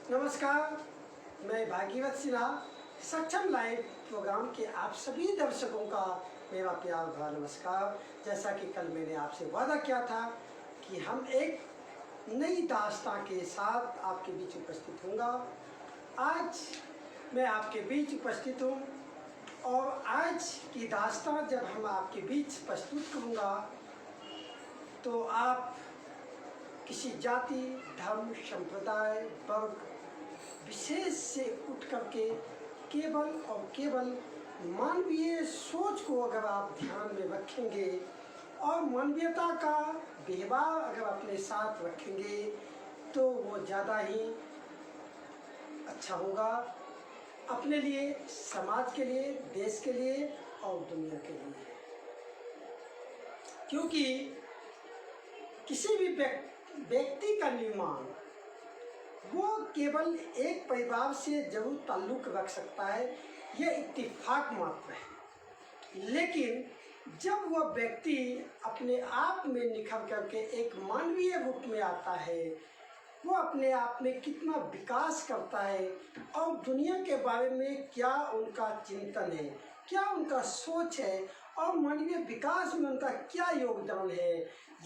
नमस्कार, मैं भागीरथ सिन्हा सक्षम लाइव प्रोग्राम के आप सभी दर्शकों का मेरा प्यार भरा नमस्कार। जैसा कि कल मैंने आपसे वादा किया था कि हम एक नई दास्तां के साथ आपके बीच उपस्थित होऊंगा। आज मैं आपके बीच उपस्थित हूँ और आज की दास्तां जब हम आपके बीच प्रस्तुत करूँगा तो आप किसी जाति, धर्म, संप्रदाय, वर्ग विशेष से उठ करके केवल और केवल मानवीय सोच को अगर आप ध्यान में रखेंगे और मानवीयता का व्यवहार अगर अपने साथ रखेंगे तो वो ज़्यादा ही अच्छा होगा अपने लिए, समाज के लिए, देश के लिए और दुनिया के लिए। क्योंकि किसी भी व्यक्ति का निर्माण वो केवल एक परिवार से जरूर ताल्लुक़ रख सकता है, यह इत्तेफाक मात्र है। लेकिन जब वह व्यक्ति अपने आप में निखर करके एक मानवीय रूप में आता है, वो अपने आप में कितना विकास करता है और दुनिया के बारे में क्या उनका चिंतन है, क्या उनका सोच है और मानवीय विकास में उनका क्या योगदान है,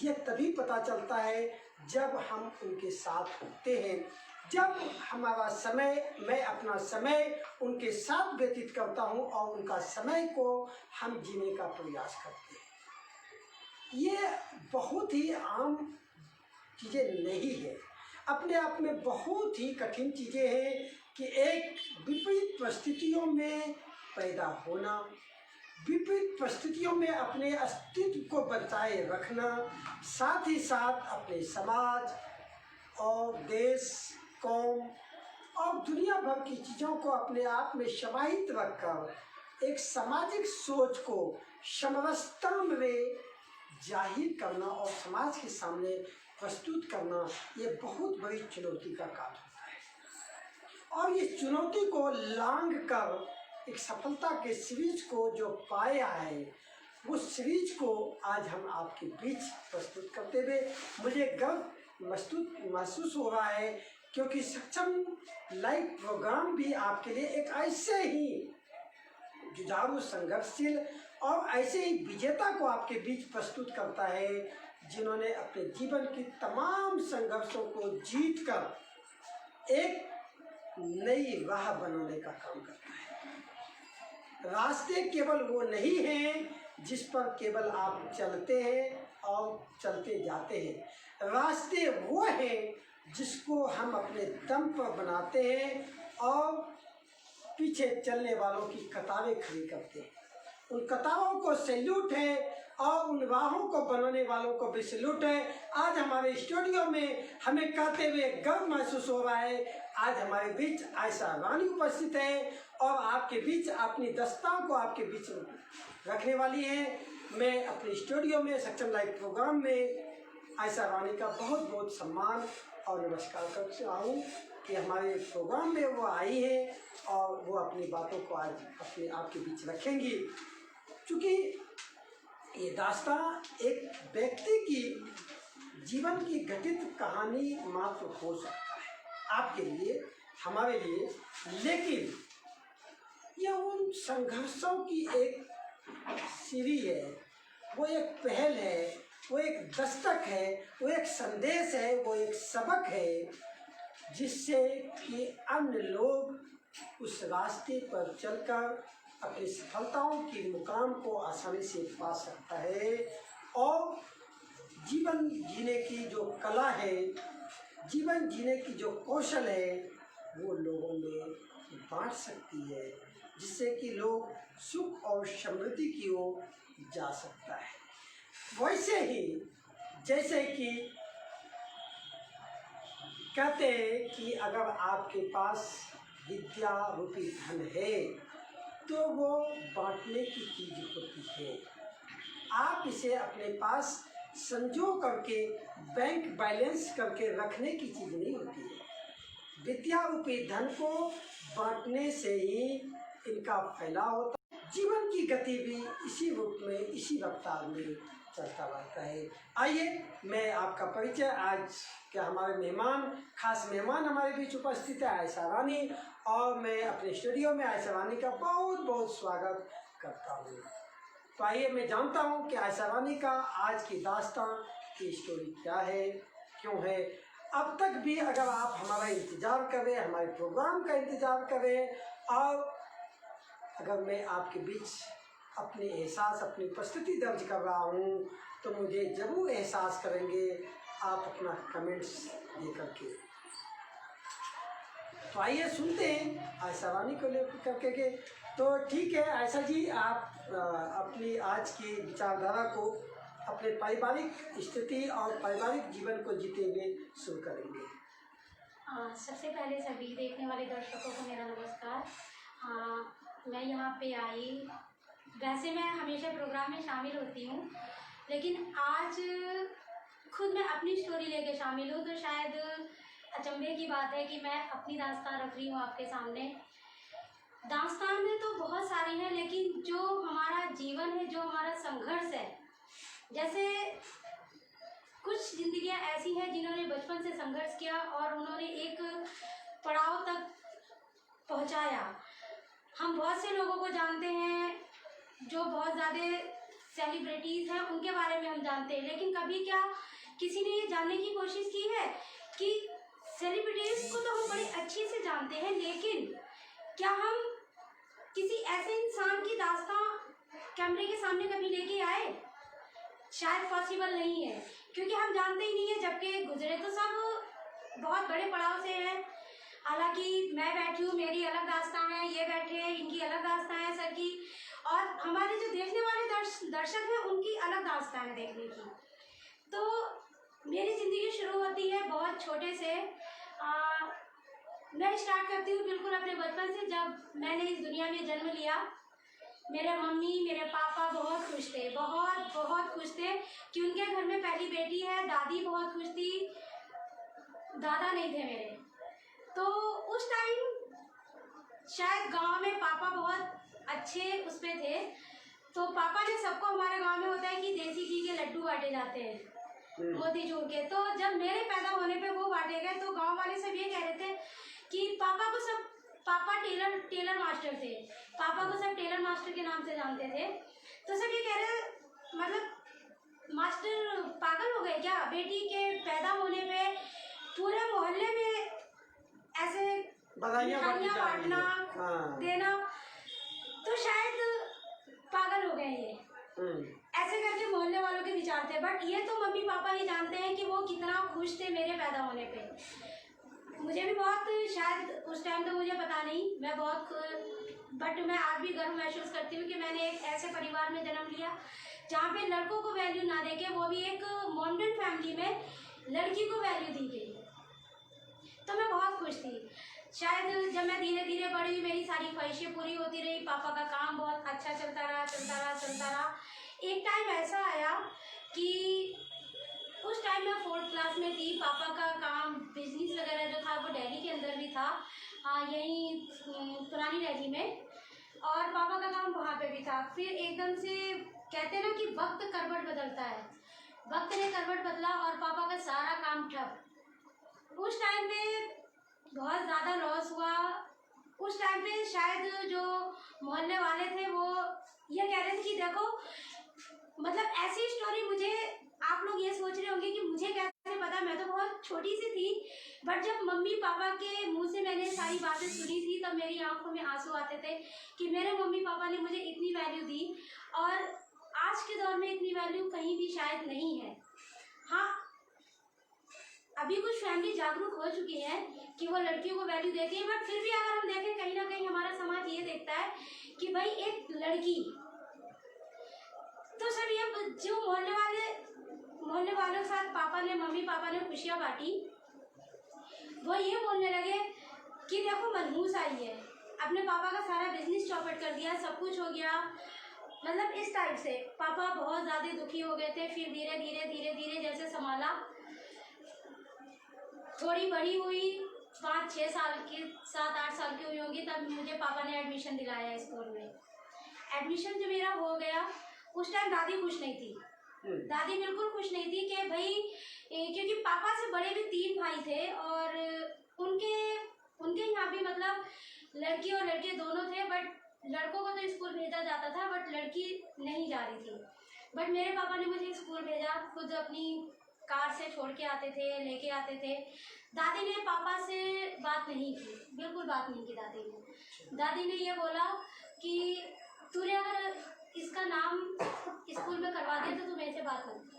ये तभी पता चलता है जब हम उनके साथ होते हैं, जब हमारा समय, मैं अपना समय उनके साथ व्यतीत करता हूँ और उनका समय को हम जीने का प्रयास करते हैं। ये बहुत ही आम चीज़ें नहीं है, अपने आप में बहुत ही कठिन चीज़ें हैं कि एक विपरीत परिस्थितियों में पैदा होना, विपरीत परिस्थितियों में अपने अस्तित्व को बचाए रखना, साथ ही साथ अपने समाज और देश, कौम और दुनिया भर की चीज़ों को अपने आप में समाहित रखकर एक सामाजिक सोच को समरसता में जाहिर करना और समाज के सामने प्रस्तुत करना, ये बहुत बड़ी चुनौती का काम होता है। और इस चुनौती को लांघ कर एक सफलता के सीरीज को जो पाया है, उस सीरीज को आज हम आपके बीच प्रस्तुत करते हुए मुझे गर्व महसूस हो रहा है, क्योंकि सक्षम लाइव प्रोग्राम भी आपके लिए एक ऐसे ही जुझारू, संघर्षशील और ऐसे ही विजेता को आपके बीच प्रस्तुत करता है जिन्होंने अपने जीवन की तमाम संघर्षों को जीतकर एक नई राह बनाने का काम करता है। रास्ते केवल वो नहीं हैं जिस पर केवल आप चलते हैं और चलते जाते हैं, रास्ते वो हैं जिसको हम अपने दम पर बनाते हैं और पीछे चलने वालों की कतारें खड़ी करते हैं। उन कतारों को सैल्यूट है और उन राहों को बनाने वालों को भी सैल्यूट है। आज हमारे स्टूडियो में हमें कहते हुए गर्व महसूस हो रहा है, आज हमारे बीच आयशा रानी उपस्थित है और आपके बीच अपनी दास्तां को आपके बीच रखने वाली है। मैं अपने स्टूडियो में सक्षम लाइव प्रोग्राम में आयशा रानी का बहुत बहुत सम्मान और नमस्कार करते हूँ कि हमारे प्रोग्राम में वो आई है और वो अपनी बातों को आज अपने आपके बीच रखेंगी। क्योंकि ये दास्तां एक व्यक्ति की जीवन की घटित कहानी मात्र हो सकता है आपके लिए, हमारे लिए, लेकिन यह उन संघर्षों की एक सीढ़ी है, वो एक पहल है, वो एक दस्तक है, वो एक संदेश है, वो एक सबक है जिससे कि अन्य लोग उस रास्ते पर चलकर अपनी सफलताओं की मुकाम को आसानी से पा सकता है और जीवन जीने की जो कला है, जीवन जीने की जो कौशल है, वो लोगों में बांट सकती है, जिससे कि लोग सुख और समृद्धि की ओर जा सकता है। वैसे ही जैसे कि कहते हैं कि अगर आपके पास विद्या रूपी धन है तो वो बांटने की चीज़ होती है, आप इसे अपने पास संजो करके बैंक बैलेंस करके रखने की चीज़ नहीं होती है। विद्या रूपी धन को बांटने से ही इनका फैलाव होता है। जीवन की गति भी इसी रूप में, इसी रफ्तार में चलता रहता है। आइए मैं आपका परिचय, आज के हमारे खास मेहमान हमारे बीच उपस्थित है आयशा रानी, और मैं अपने स्टूडियो में आयशा रानी का बहुत बहुत स्वागत करता हूँ। तो आइए मैं जानता हूँ कि आयशा रानी का आज की दास्तान की स्टोरी क्या है, क्यों है। अब तक भी अगर आप हमारा इंतज़ार करें, हमारे प्रोग्राम का इंतज़ार करें, और अगर मैं आपके बीच अपने एहसास, अपनी उपस्थिति दर्ज कर रहा हूँ, तो मुझे ज़रूर एहसास करेंगे आप अपना कमेंट्स दे करके। तो आइए सुनते हैं आयशा रानी को लेकर करके के। तो ठीक है आयशा जी, आप अपनी आज की विचारधारा को अपने पारिवारिक स्थिति और पारिवारिक जीवन को जीते हुए शुरू करेंगे। सबसे पहले सभी देखने वाले दर्शकों को मेरा नमस्कार। मैं यहाँ पे आई, वैसे मैं हमेशा प्रोग्राम में शामिल होती हूँ, लेकिन आज खुद मैं अपनी स्टोरी लेके शामिल हूँ, तो शायद अचंभे की बात है कि मैं अपनी दास्तान रख रही हूँ आपके सामने। दास्तान में तो बहुत सारी हैं, लेकिन जो हमारा जीवन है, जो हमारा संघर्ष है, जैसे कुछ जिंदगियां ऐसी हैं जिन्होंने बचपन से संघर्ष किया और उन्होंने एक पड़ाव तक पहुंचाया। हम बहुत से लोगों को जानते हैं जो बहुत ज़्यादा सेलिब्रिटीज़ हैं, उनके बारे में हम जानते हैं, लेकिन कभी क्या किसी ने ये जानने की कोशिश की है कि सेलिब्रिटीज़ को तो हम बड़ी अच्छी से जानते हैं, लेकिन क्या हम किसी ऐसे इंसान की दास्तान कैमरे के सामने कभी लेके आए? शायद पॉसिबल नहीं है, क्योंकि हम जानते ही नहीं है। जबकि गुजरे तो सब बहुत बड़े पड़ाव से हैं। हालांकि मैं बैठी हूँ, मेरी अलग दास्तान है, ये बैठे हैं, इनकी अलग दास्तान है सर की, और हमारे जो देखने वाले दर्शक हैं उनकी अलग दास्तान है देखने की। तो मेरी ज़िंदगी शुरू होती है बहुत छोटे से। मैं स्टार्ट करती हूँ बिल्कुल अपने बचपन से। जब मैंने इस दुनिया में जन्म लिया, मेरे मम्मी मेरे पापा बहुत खुश थे, बहुत बहुत खुश थे कि उनके घर में पहली बेटी है। दादी बहुत खुश थी, दादा नहीं थे मेरे। तो उस टाइम शायद गांव में पापा बहुत अच्छे उस पे थे, तो पापा ने सबको, हमारे गांव में होता है कि देसी घी के लड्डू बांटे जाते हैं मोतीचूर के। तो जब मेरे पैदा होने पे वो बांटे गए, तो गांव वाले सब ये कह रहे थे कि पापा टेलर मास्टर थे, पापा को सब टेलर मास्टर के नाम से जानते थे। तो सब ये कह रहे, मतलब मास्टर पागल हो गए क्या, बेटी के पैदा होने पे पूरे मोहल्ले में ऐसे मिठाइयाँ बांटना, देना, तो शायद पागल हो गए ये। ऐसे करके मोहल्ले वालों के विचार थे। बट ये तो मम्मी पापा ही जानते हैं कि वो कितना खुश थे मेरे पैदा होने पे। मुझे भी बहुत, शायद उस टाइम तो मुझे पता नहीं, मैं बहुत, बट मैं आज भी गर्व महसूस करती हूँ कि मैंने एक ऐसे परिवार में जन्म लिया जहाँ पे लड़कों को वैल्यू ना देके, वो भी एक मॉडर्न फैमिली में लड़की को वैल्यू दी गई। तो मैं बहुत खुश थी। शायद जब मैं धीरे धीरे बड़ी, मेरी सारी ख्वाहिशें पूरी होती रही, पापा का काम बहुत अच्छा चलता रहा। एक टाइम ऐसा आया कि उस टाइम मैं 4th क्लास में थी। पापा का काम, बिजनेस वगैरह जो था वो दिल्ली के अंदर भी था, यहीं पुरानी दिल्ली में, और पापा का काम वहाँ पे भी था। फिर एकदम से कहते हैं ना कि वक्त करवट बदलता है, वक्त ने करवट बदला और पापा का सारा काम ठप। उस टाइम पे बहुत ज़्यादा लॉस हुआ। उस टाइम पे शायद जो मोहल्ले वाले थे वो ये कह रहे थे कि देखो, मतलब ऐसी स्टोरी, मुझे, आप लोग ये सोच रहे होंगे कि मुझे कैसे पता, मैं तो बहुत छोटी सी थी। बट जब मम्मी पापा के मुंह से मैंने सारी बातें सुनी थी, तब मेरी आंखों में आंसू आते थे कि मेरे मम्मी पापा ने मुझे इतनी वैल्यू दी, और आज के दौर में इतनी वैल्यू कहीं भी शायद नहीं है। हाँ, अभी कुछ फैमिली जागरूक हो चुकी है कि वो लड़कियों को वैल्यू देती है, बट फिर भी अगर हम देखें, कहीं ना कहीं हमारा समाज ये देखता है कि भाई एक लड़की, तो सर ये जो मोहल्ले वालों के साथ मम्मी पापा ने खुशियाँ बांटी, वो ये बोलने लगे कि देखो मनहूस आई है, अपने पापा का सारा बिजनेस चौपट कर दिया, सब कुछ हो गया। मतलब इस टाइप से पापा बहुत ज़्यादा दुखी हो गए थे। फिर धीरे धीरे जैसे संभाला, थोड़ी बड़ी हुई, 5-6 साल की, 7-8 साल की हुई होगी, तब मुझे पापा ने एडमिशन दिलाया स्कूल में। एडमिशन जब मेरा हो गया, उस टाइम दादी खुश नहीं थी। दादी बिल्कुल खुश नहीं थी कि भाई क्योंकि पापा से बड़े भी 3 भाई थे और उनके उनके यहाँ भी मतलब लड़की और लड़के दोनों थे, बट लड़कों को तो स्कूल भेजा जाता था बट लड़की नहीं जा रही थी। बट मेरे पापा ने मुझे स्कूल भेजा, खुद अपनी कार से छोड़ के आते थे, लेके आते थे। दादी ने पापा से बात नहीं की, बिल्कुल बात नहीं की दादी ने ये बोला कि तूने अगर इसका नाम स्कूल में करवा दिया तो तू मेरे से बात मत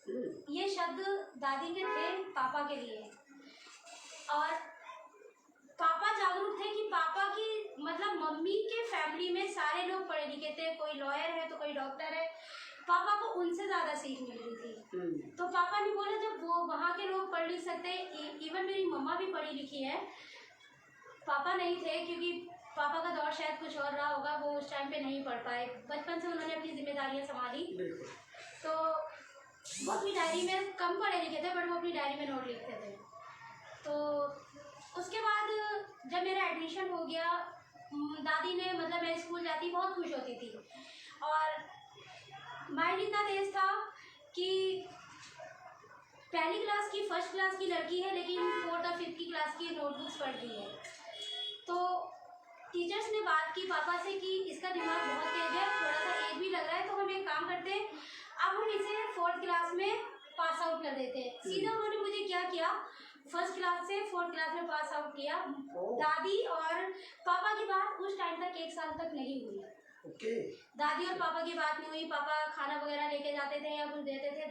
कर। ये शब्द दादी के थे पापा के लिए। और पापा जागरूक थे कि पापा की मतलब मम्मी के फैमिली में सारे लोग पढ़े लिखे थे, कोई लॉयर है तो कोई डॉक्टर है। पापा को उनसे ज़्यादा सीख मिल रही थी। तो पापा ने बोला जब वो वहाँ के लोग पढ़ लिख सकते हैं, इवन मेरी मम्मा भी पढ़ी लिखी है, पापा नहीं थे क्योंकि पापा का दौर शायद कुछ और रहा होगा, वो उस टाइम पे नहीं पढ़ पाए। बचपन से उन्होंने अपनी जिम्मेदारियां संभाली। तो वो अपनी डायरी में कम पढ़े लिखे थे बट वो अपनी डायरी में नोट लिखते थे। तो उसके बाद जब मेरा एडमिशन हो गया, दादी ने मतलब मैं स्कूल जाती बहुत खुश होती थी। और माइंड इतना तेज था कि पहली क्लास की फर्स्ट क्लास की लड़की है लेकिन 4th और 5th की क्लास की नोटबुक्स पढ़ रही है। तो टीचर्स ने बात की पापा से कि इसका दिमाग बहुत तेज है, थोड़ा सा एज भी लग रहा है, तो हम एक काम करते हैं, अब हम इसे 4th क्लास में पास आउट कर देते हैं। सीधा उन्होंने मुझे क्या किया, 1st क्लास से 4th क्लास में पास आउट किया। दादी और पापा की बात उस टाइम तक 1 साल तक नहीं हुई। दादी और पापा की बात नहीं हुई। पापा खाना वगैरह लेके जाते थे या कुछ देते थे,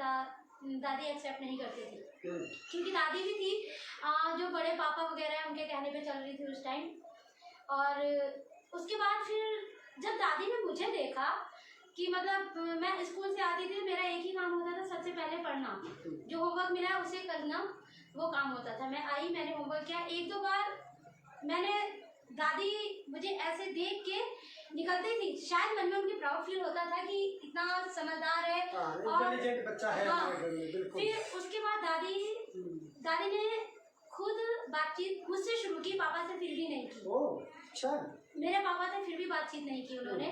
दादी एक्सेप्ट नहीं करती थी क्योंकि दादी भी थी जो बड़े पापा वगैरह हैं उनके कहने पे चल रही थी उस टाइम। और उसके बाद फिर जब दादी ने मुझे देखा कि मतलब मैं स्कूल से आती थी, मेरा एक ही काम होता था, सबसे पहले पढ़ना, जो होमवर्क मिला है उसे करना, वो काम होता था। मैं आई, मैंने होमवर्क किया, 1-2 बार मैंने दादी मुझे ऐसे देख के निकलती थी, शायद मन में उनकी प्राउड फील होता था कि इतना समझदार है और बच्चा है। हाँ, फिर उसके बाद दादी ने खुद बातचीत मुझसे शुरू की, पापा से फिर भी नहीं की। अच्छा। मेरे पापा से फिर भी बातचीत नहीं की उन्होंने,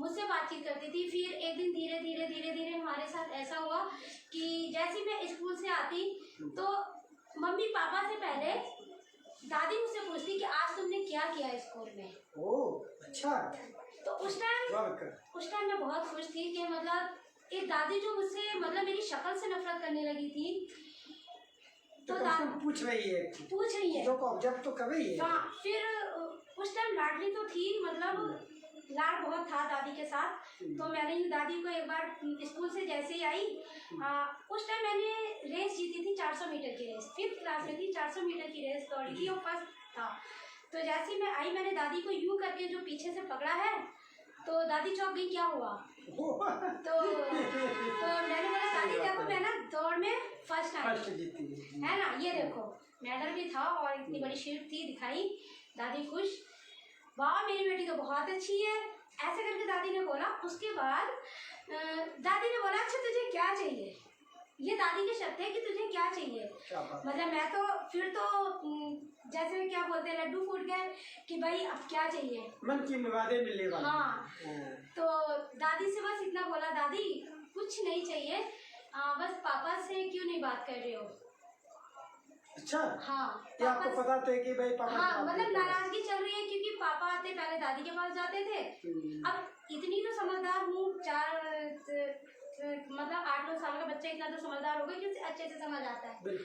मुझसे बातचीत करती थी। फिर एक दिन धीरे धीरे हमारे साथ ऐसा हुआ कि जैसे मैं स्कूल से आती तो मम्मी पापा से पहले दादी मुझसे पूछती कि आज तुमने क्या किया स्कूल में। अच्छा। तो उस टाइम मैं बहुत खुश थी कि मतलब एक दादी जो मुझसे मतलब मेरी शक्ल से नफरत करने लगी थी, तो पूछ रही है जो ऑब्जर्व तो कर रही है। हाँ, फिर उस टाइम लाडली तो थी, मतलब लाड बहुत था दादी के साथ। तो मैंने दादी को एक बार स्कूल से जैसे ही आई, उस टाइम मैंने रेस जीती थी, 400 मीटर की रेस, 5th क्लास में थी, 400 मीटर की रेस दौड़ी थी और फर्स्ट था। तो जैसे ही मैं आई, मैंने दादी को यूं करके जो पीछे से पकड़ा है, तो दादी चौंक गई, क्या हुआ। तो मैंने बोला दादी देखो मैं ना दौड़ में फर्स्ट आई है ना, ये देखो मेडल भी था और इतनी बड़ी शील्ड थी, दिखाई। दादी खुश, वाह मेरी बेटी तो बहुत अच्छी है, ऐसे करके दादी ने बोला। उसके बाद दादी ने बोला अच्छा तुझे क्या चाहिए, ये दादी के शब्द है कि तुझे क्या चाहिए। मतलब मैं तो फिर तो जैसे क्या बोलते हैं लड्डू फूट गए कि भाई अब क्या चाहिए, मन की मुरादें मिलने वाली। हाँ, तो दादी से बस इतना बोला, दादी कुछ नहीं चाहिए, बस पापा से क्यों नहीं बात कर रहे हो। अच्छा। हाँ, क्या आपको पता था कि भाई पापा, हाँ मतलब नाराजगी चल रही है क्योंकि पापा आते पहले दादी के पास जाते थे। अब इतनी तो समझदार हूँ, मतलब 8-9 साल का बच्चा इतना तो समझदार होगा कि अच्छे से समझ आता है।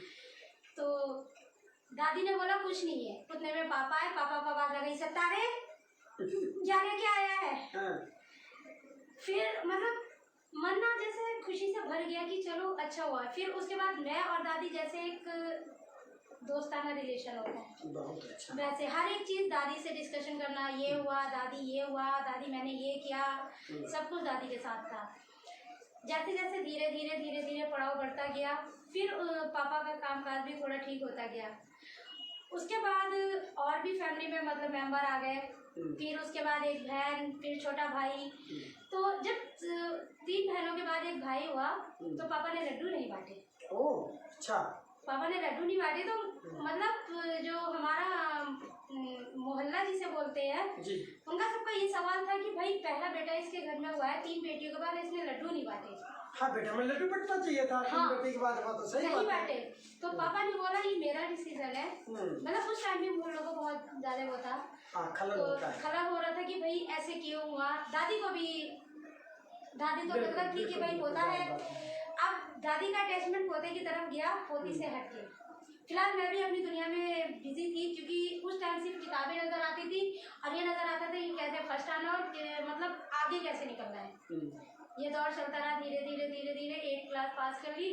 तो दादी ने बोला कुछ नहीं है। उतने में पापा आए, पापा लगे सत्तारे क्या लेके आया है। फिर मतलब मन ना जैसे खुशी से भर गया कि चलो अच्छा हुआ। फिर उसके बाद मैं और दादी जैसे एक दोस्ताना रिलेशन होता है, बहुत अच्छा। वैसे हर एक चीज दादी से डिस्कशन करना, ये हुआ दादी, ये हुआ दादी, मैंने ये किया, सब कुछ दादी के साथ था। जैसे जैसे धीरे धीरे पड़ाव बढ़ता गया, फिर पापा का कामकाज भी थोड़ा ठीक होता गया। उसके बाद और भी फैमिली में मतलब मेंबर आ गए, फिर उसके बाद एक बहन, फिर छोटा भाई। तो जब 3 बहनों के बाद एक भाई हुआ तो पापा ने लड्डू नहीं बांटे। अच्छा। पापा ने लड्डू नहीं बांटे तो मतलब जो हमारा मोहल्ला जिसे बोलते हैं उनका सबका ये सवाल था कि भाई पहला बेटा इसके घर में हुआ है, 3 बेटियों के बाद इसने लड्डू नहीं बांटे। हाँ बेटा, मतलब भी बैठना चाहिए था। हाँ। बेटे की बात तो सही नहीं बात है। बैठे। तो पापा ने बोला ये मेरा डिसीजन है। हम्म। मतलब उस टाइम में हम लोगों को बहुत ज्यादा वो था, हाँ, खलल तो होता है। खराब हो रहा था कि भाई ऐसे क्यों हुआ। दादी को मतलब थी कि भाई होता है। अब दादी का अटैचमेंट पोते की तरफ गया, पोती से हट के। फिलहाल मैं भी अपनी दुनिया में बिजी थी, क्योंकि उस टाइम सिर्फ किताबें नजर आती थी और ये नजर आता था कि कैसे फर्स्ट आना और मतलब आगे कैसे निकलना है। ये दौर चलता रहा, धीरे धीरे 8 क्लास पास कर ली।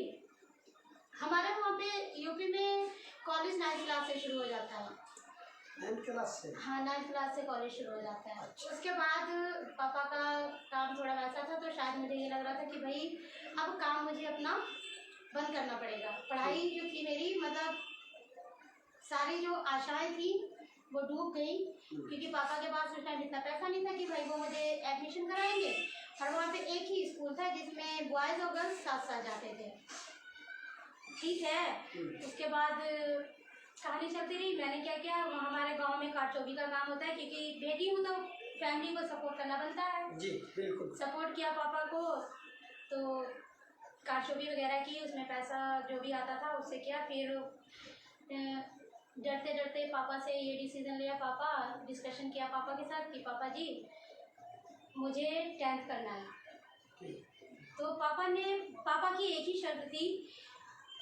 हमारे वहाँ पे यूपी में कॉलेज 9th क्लास से शुरू हो जाता है। 9th क्लास से? हाँ, 9th क्लास से कॉलेज शुरू हो जाता है। अच्छा। उसके बाद पापा का काम थोड़ा वैसा था, तो शायद मुझे ये लग रहा था कि भाई अब काम मुझे अपना बंद करना पड़ेगा। पढ़ाई जो थी मेरी, मतलब सारी जो आशाएं थी वो डूब गई, क्योंकि पापा के पास उस टाइम इतना पैसा नहीं था कि भाई वो मुझे एडमिशन कराएंगे। और वहाँ पे एक ही स्कूल था जिसमें बॉयज़ और गर्ल्स साथ जाते थे। ठीक है। उसके बाद कहानी चलती रही। मैंने क्या किया, हमारे गांव में कारचौबी का काम होता है, क्योंकि बेटी हूँ तो फैमिली को सपोर्ट करना बनता है। जी बिल्कुल। सपोर्ट किया पापा को, तो कारचौबी वगैरह की, उसमें पैसा जो भी आता था उससे किया। फिर डरते डरते पापा से ये डिसीजन लिया, पापा डिस्कशन किया पापा के साथ कि पापा जी मुझे 10th करना है। तो पापा की एक ही शर्त थी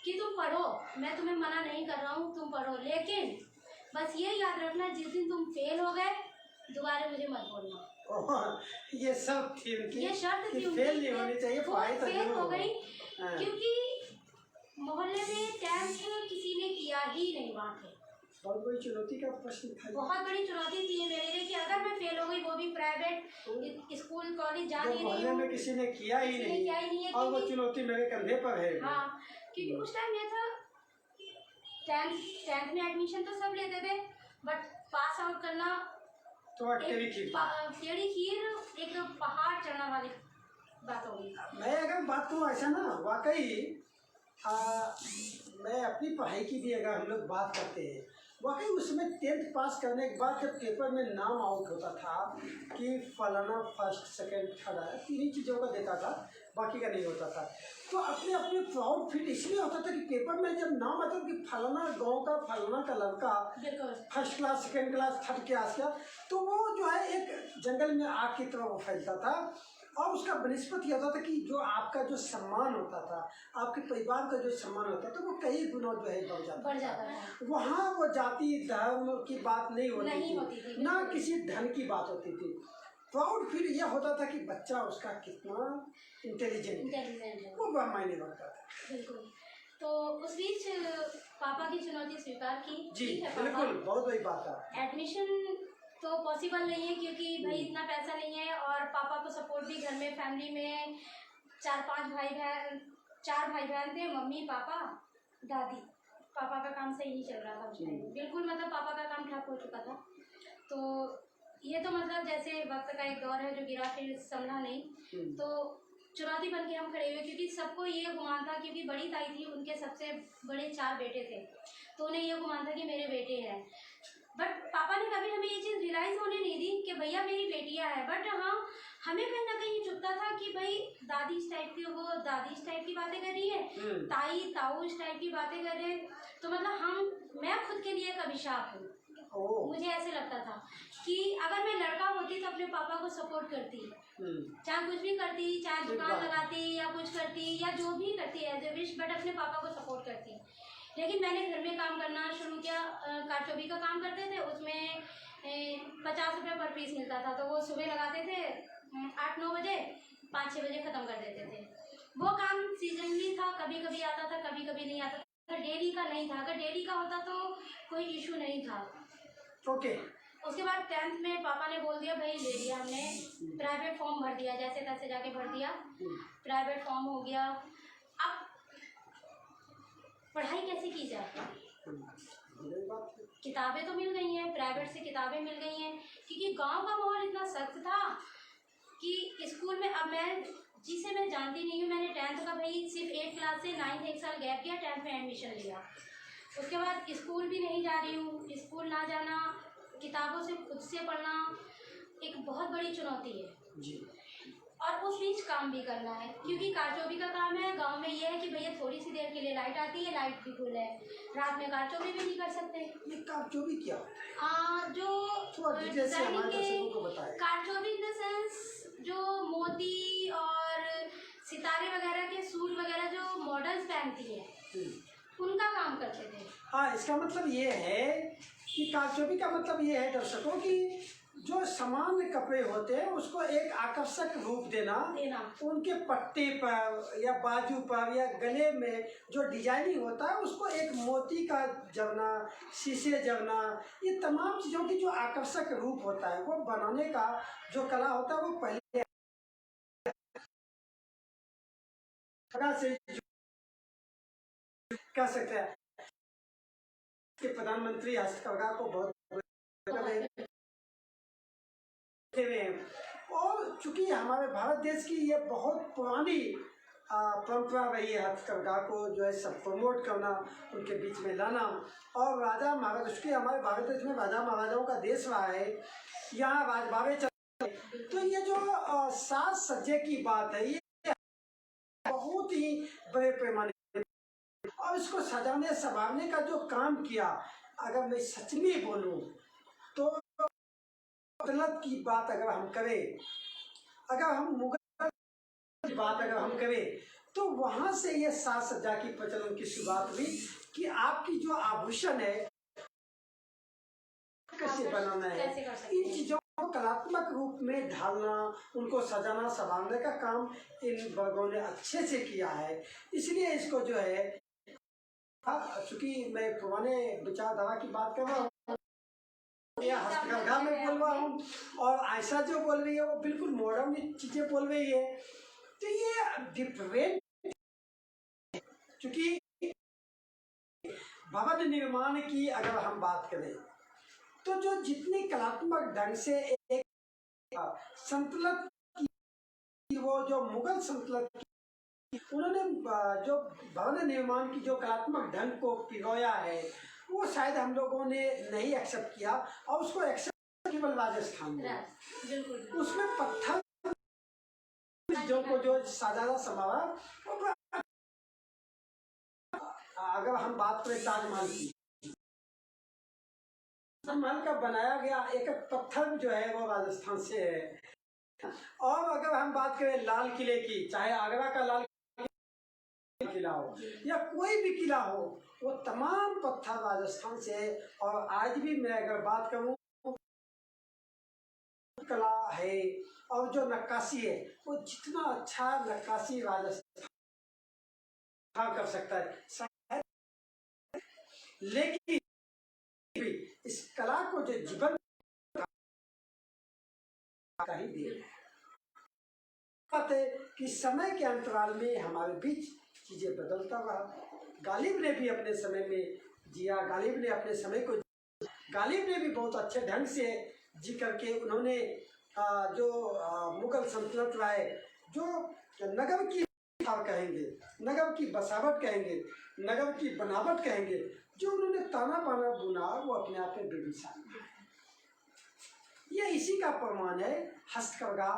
कि तुम पढ़ो, मैं तुम्हें मना नहीं कर रहा हूँ, तुम पढ़ो, लेकिन बस ये याद रखना जिस दिन तुम फेल हो गए दोबारा मुझे मत बोलना। ये सब थी उनकी, ये शर्त थी उनकी, फेल नहीं होनी चाहिए, पढ़ाई फेल हो गई। हाँ। क्योंकि मोहल्ले में 10th किसी ने किया ही नहीं वहाँ पे। बहुत बड़ी चुनौती का प्रश्न था। बहुत बड़ी चुनौती थी मेरे लिए कि अगर मैं फेल हो गई, वो भी प्राइवेट स्कूल कॉलेज जा नहीं रही हूँ, में किसी ने किया ही नहीं है, और वो चुनौती मेरे कंधे पर है। हाँ, क्योंकि उस टाइम ये था 10th में एडमिशन तो सब लेते थे, बट पास आउट करना तो टेढ़ी खीर एक पहाड़ चढ़ना वाली बात होगी। मैं अगर बात तो ऐसा ना, वाकई मैं अपनी पढ़ाई की भी अगर हम लोग बात करते हैं, वाकई उसमें 10th पास करने के बाद जब पेपर में नाम आउट होता था कि फलाना फर्स्ट सेकंड थर्ड आया, 3 ही चीज़ों का देता था, बाकी का नहीं होता था। तो अपने अपने प्राउड फील इसलिए होता था कि पेपर में जब नाम आता था कि फलाना गांव का फलाना का लड़का first class second class third class का, तो वो जो है एक जंगल में आग की तरह वो फैलता था। और उसका बनिस्पत ये होता था कि जो आपका जो सम्मान होता था, आपके परिवार का जो सम्मान होता था, वो कई गुना जो है बढ़ जाता था। वहाँ वो जाति धर्म की बात नहीं होती थी, ना किसी धन की बात होती थी। प्राउड फील यह होता था कि बच्चा उसका कितना इंटेलिजेंट है, वो बड़ा मायने रखता था। बिल्कुल। तो उस बीच पापा की चुनौती स्वीकार की। जी बिल्कुल, बहुत बड़ी बात है। एडमिशन तो पॉसिबल नहीं है, क्योंकि भाई इतना पैसा नहीं है, और पापा को सपोर्ट भी घर में, फैमिली में 4 भाई बहन थे, मम्मी पापा दादी। पापा का काम सही नहीं चल रहा था उस टाइम, बिल्कुल, मतलब पापा का काम ठप हो चुका था। तो ये तो मतलब जैसे वक्त का एक दौर है जो गिरा फिर संभला नहीं, तो चुनौती बन के हम खड़े हुए, क्योंकि सबको ये गुमान था, क्योंकि बड़ी ताई थी, उनके सबसे बड़े 4 बेटे थे, तो उन्हें ये गुमान था कि मेरे बेटे हैं। बट पापा ने कभी हमें ये चीज़ रियलाइज़ होने नहीं दी कि भैया मेरी बेटियां हैं। बट हाँ, हमें कहीं ना कहीं चुभता था कि भाई दादी इस टाइप की, वो दादी इस टाइप की बातें कर रही है, ताऊ इस टाइप की बातें कर रहे हैं, तो मतलब मैं खुद के लिए एक अभिशाप हूँ। मुझे ऐसे लगता था कि अगर मैं लड़का होती तो अपने पापा को सपोर्ट करती, चाहे कुछ भी करती, चाहे दुकान लगाती या कुछ करती या जो भी करती एज ए विश, बट अपने पापा को सपोर्ट करती। लेकिन मैंने घर में काम करना शुरू किया। कारचौबी का काम करते थे, उसमें 50 रुपये पर पीस मिलता था, तो वो सुबह लगाते थे 8-9 बजे, 5-6 बजे ख़त्म कर देते थे। वो काम सीजनली था, कभी कभी आता था, कभी कभी नहीं आता था, डेली का नहीं था। अगर डेली का होता तो कोई इशू नहीं था। ओके। उसके बाद 10th में पापा ने बोल दिया भाई ले लिया, हमने प्राइवेट फॉर्म भर दिया, जैसे तैसे जाके भर दिया, प्राइवेट फॉर्म हो गया। अब पढ़ाई कैसे की जाए? किताबें तो मिल गई हैं, प्राइवेट से किताबें मिल गई हैं, क्योंकि गांव का माहौल इतना सख्त था कि स्कूल में, अब मैं जिसे मैं जानती नहीं हूँ, मैंने 10th का भाई सिर्फ 8 क्लास से 9th 1 साल गैप किया, 10th में एडमिशन लिया। उसके बाद स्कूल भी नहीं जा रही हूँ, स्कूल ना जाना, किताबों से खुद से पढ़ना एक बहुत बड़ी चुनौती है। जी। और उस बीच काम भी करना है, क्योंकि कारचौबी का काम है। गांव में ये है कि भैया थोड़ी सी देर के लिए लाइट आती है, लाइट भी फुल है, रात में कारचौबी भी नहीं कर सकते। ये कारचौबी क्या होता है? जो थोड़ा डिटेल से हमारे दर्शकों को बताएं। कारचौबी इन द सेंस जो मोती और सितारे वगैरह के सूट वगैरह जो मॉडल्स पहनती है उनका काम करते थे। हाँ, इसका मतलब ये है कि कारचौबी का मतलब ये है दर्शकों कि जो सामान्य कपड़े होते हैं उसको एक आकर्षक रूप देना, उनके पट्टे पर या बाजू पर या गले में जो डिजाइनिंग होता है उसको एक मोती का जड़ना, शीशे जड़ना, ये तमाम चीज़ों की जो आकर्षक रूप होता है वो बनाने का जो कला होता है वो पहले से कह सकते हैं कि प्रधानमंत्री हस्तकला को बहुत और चूंकि हमारे भारत देश की ये बहुत पुरानी परंपरा रही है हस्तकला को जो है सब प्रमोट करना, उनके बीच में लाना। और राजा महाराज, उसके हमारे भारत देश में राजा महाराजाओं का देश रहा है, यहाँ राजबाड़े चल। तो ये जो साज सज्जे की बात है ये बहुत ही बड़े पैमाने और इसको सजाने संवारने का जो काम किया, अगर मैं सच में बोलूं तो सल्तनत की बात अगर हम करें, अगर हम मुगल की बात अगर हम करें तो वहां से ये साज सज्जा की प्रचलन की शुरुआत हुई कि आपकी जो आभूषण है कैसे बनाना है, इन चीजों को कलात्मक रूप में ढालना, उनको सजाना संवारने का काम इन वर्गों ने अच्छे से किया है। इसलिए इसको जो है, चूंकि मैं पुराने विचारधारा की बात कर रहा हूँ या हस्तकला में बोल रहा हूँ और आयशा जो बोल रही है वो बिल्कुल मॉडर्न चीजें बोल रही है, तो ये डिफरेंट। चूंकि भवन निर्माण की अगर हम बात करें तो जो जितनी कलात्मक ढंग से एक संतुलन की, वो जो मुगल सल्तनत की उन्होंने जो भवन निर्माण की जो कलात्मक ढंग को पिरोया है वो शायद हम लोगों ने नहीं एक्सेप्ट किया और उसको एक्सेप्ट केवल राजस्थान में, उसमें पत्थर जो को जो सजाना समारा। अगर हम बात करें ताजमहल की, ताजमहल का बनाया गया एक पत्थर जो है वो राजस्थान से है। और अगर हम बात करें लाल किले की, चाहे आगरा का लाल किला हो या कोई भी किला हो, वो तमाम पत्थर राजस्थान से है। और आज भी मैं अगर बात करूं कला है और जो नक्काशी है, वो जितना अच्छा नक्काशी राजस्थान कर सकता है, लेकिन इस कला को जो जीवन का ही देन है कि समय के अंतराल में हमारे बीच चीजें बदलता रहा। गालिब ने भी अपने समय में जिया, गालिब ने अपने समय को, गालिब ने भी बहुत अच्छे ढंग से जी करके उन्होंने जो मुगल सल्तनत राय जो नगर की कहेंगे, नगर की बसावट कहेंगे, नगर की बनावट कहेंगे, जो उन्होंने ताना बाना बुना वो अपने आप में बेमिसाल है। ये इसी का प्रमाण है हस्तकला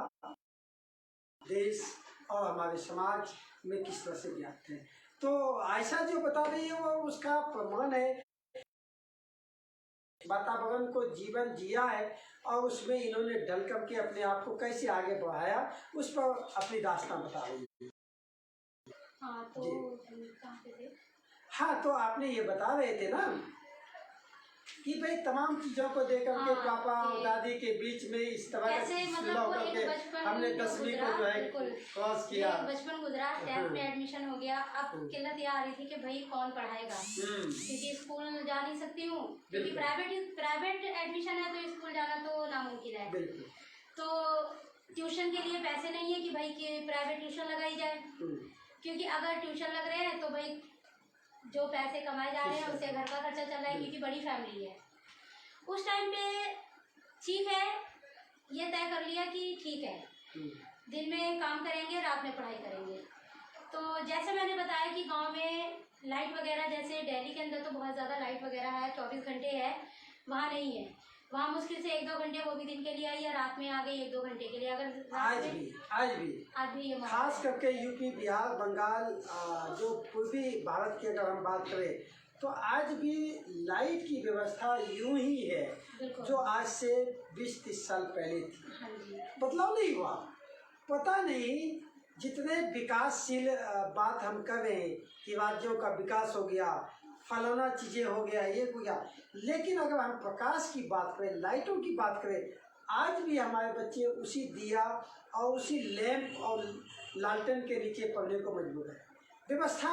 देश और हमारे समाज में किस तरह से व्याप्त है। तो आयशा जो बता रही है वो उसका प्रमाण है, वातावरण को जीवन जिया है और उसमें इन्होंने ढल करके अपने आप को कैसे आगे बढ़ाया, उस पर अपनी दास्तान बता रही है। हाँ, तो आपने ये बता रहे थे ना कि भाई तमाम चीजों को देकर के पापा और दादी के बीच में इस तरह का हमने 10वीं को जो है क्रॉस किया, बचपन गुजरा, 10th में एडमिशन हो गया। अब किल्लत ये आ रही थी कि भाई कौन पढ़ाएगा, क्योंकि स्कूल जा नहीं सकती हूँ, क्योंकि प्राइवेट एडमिशन है तो स्कूल जाना तो नामुमकिन है। तो ट्यूशन के लिए पैसे नहीं है कि भाई कि प्राइवेट ट्यूशन लगाई जाए, क्योंकि अगर ट्यूशन लग रहे हैं तो भाई जो पैसे कमाए जा रहे हैं उससे घर का खर्चा चल रहा है, क्योंकि बड़ी फैमिली है। उस टाइम पे ठीक है, ये तय कर लिया कि ठीक है दिन में काम करेंगे, रात में पढ़ाई करेंगे। तो जैसे मैंने बताया कि गांव में लाइट वगैरह, जैसे दिल्ली के अंदर तो बहुत ज़्यादा लाइट वगैरह है, 24 घंटे है, वहाँ नहीं है। वहाँ मुश्किल से 1-2 घंटे, वो भी दिन के लिए आई या रात में आ गई 1-2 घंटे के लिए। अगर आज भी ये खास करके यूपी, बिहार, बंगाल, जो पूर्वी भारत की अगर हम बात करें तो आज भी लाइट की व्यवस्था यूं ही है जो आज से 20-30 साल पहले थी। हाँ जी। बदलाव नहीं हुआ। पता नहीं जितने विकासशील बात हम कर रहे हैं कि राज्यों का विकास हो गया, फलाना चीज़ें हो गया, ये हो गया, लेकिन अगर हम प्रकाश की बात करें, लाइटों की बात करें, आज भी हमारे बच्चे उसी दिया और उसी लैंप और लालटेन के नीचे पढ़ने को मजबूर है। व्यवस्था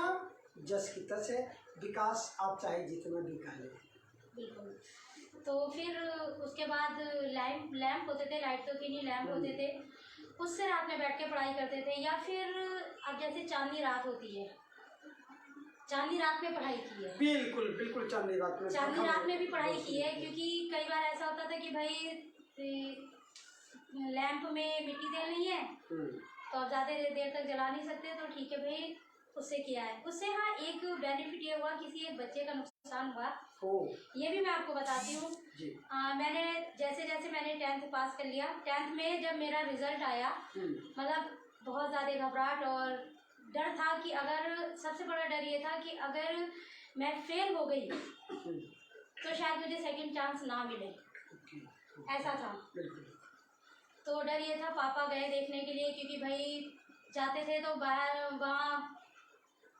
जस की तस है, विकास आप चाहे जितना भी कह लें। बिल्कुल। तो फिर उसके बाद लैंप होते थे, लाइट तो थी नहीं, लैंप होते थे, उससे रात में बैठ के पढ़ाई करते थे। या फिर अब जैसे चांदनी रात होती है, चांदनी रात में पढ़ाई की है। बिल्कुल बिल्कुल, चांदनी रात में भी पढ़ाई की है, क्योंकि कई बार ऐसा होता था कि भाई लैंप में मिट्टी तेल नहीं है तो आप ज़्यादा देर तक जला नहीं सकते, तो ठीक है भाई, उससे किया है। उससे हाँ एक बेनिफिट ये हुआ, किसी एक बच्चे का नुकसान हुआ, ये भी मैं आपको बताती हूँ। मैंने जैसे मैंने 10th पास कर लिया, 10th में जब मेरा रिजल्ट आया, मतलब बहुत ज़्यादा घबराहट और डर था कि अगर, सबसे बड़ा डर ये था कि अगर मैं फेल हो गई तो शायद मुझे सेकंड चांस ना मिले, ऐसा था। तो डर ये था। पापा गए देखने के लिए, क्योंकि भाई जाते थे तो बाहर वहाँ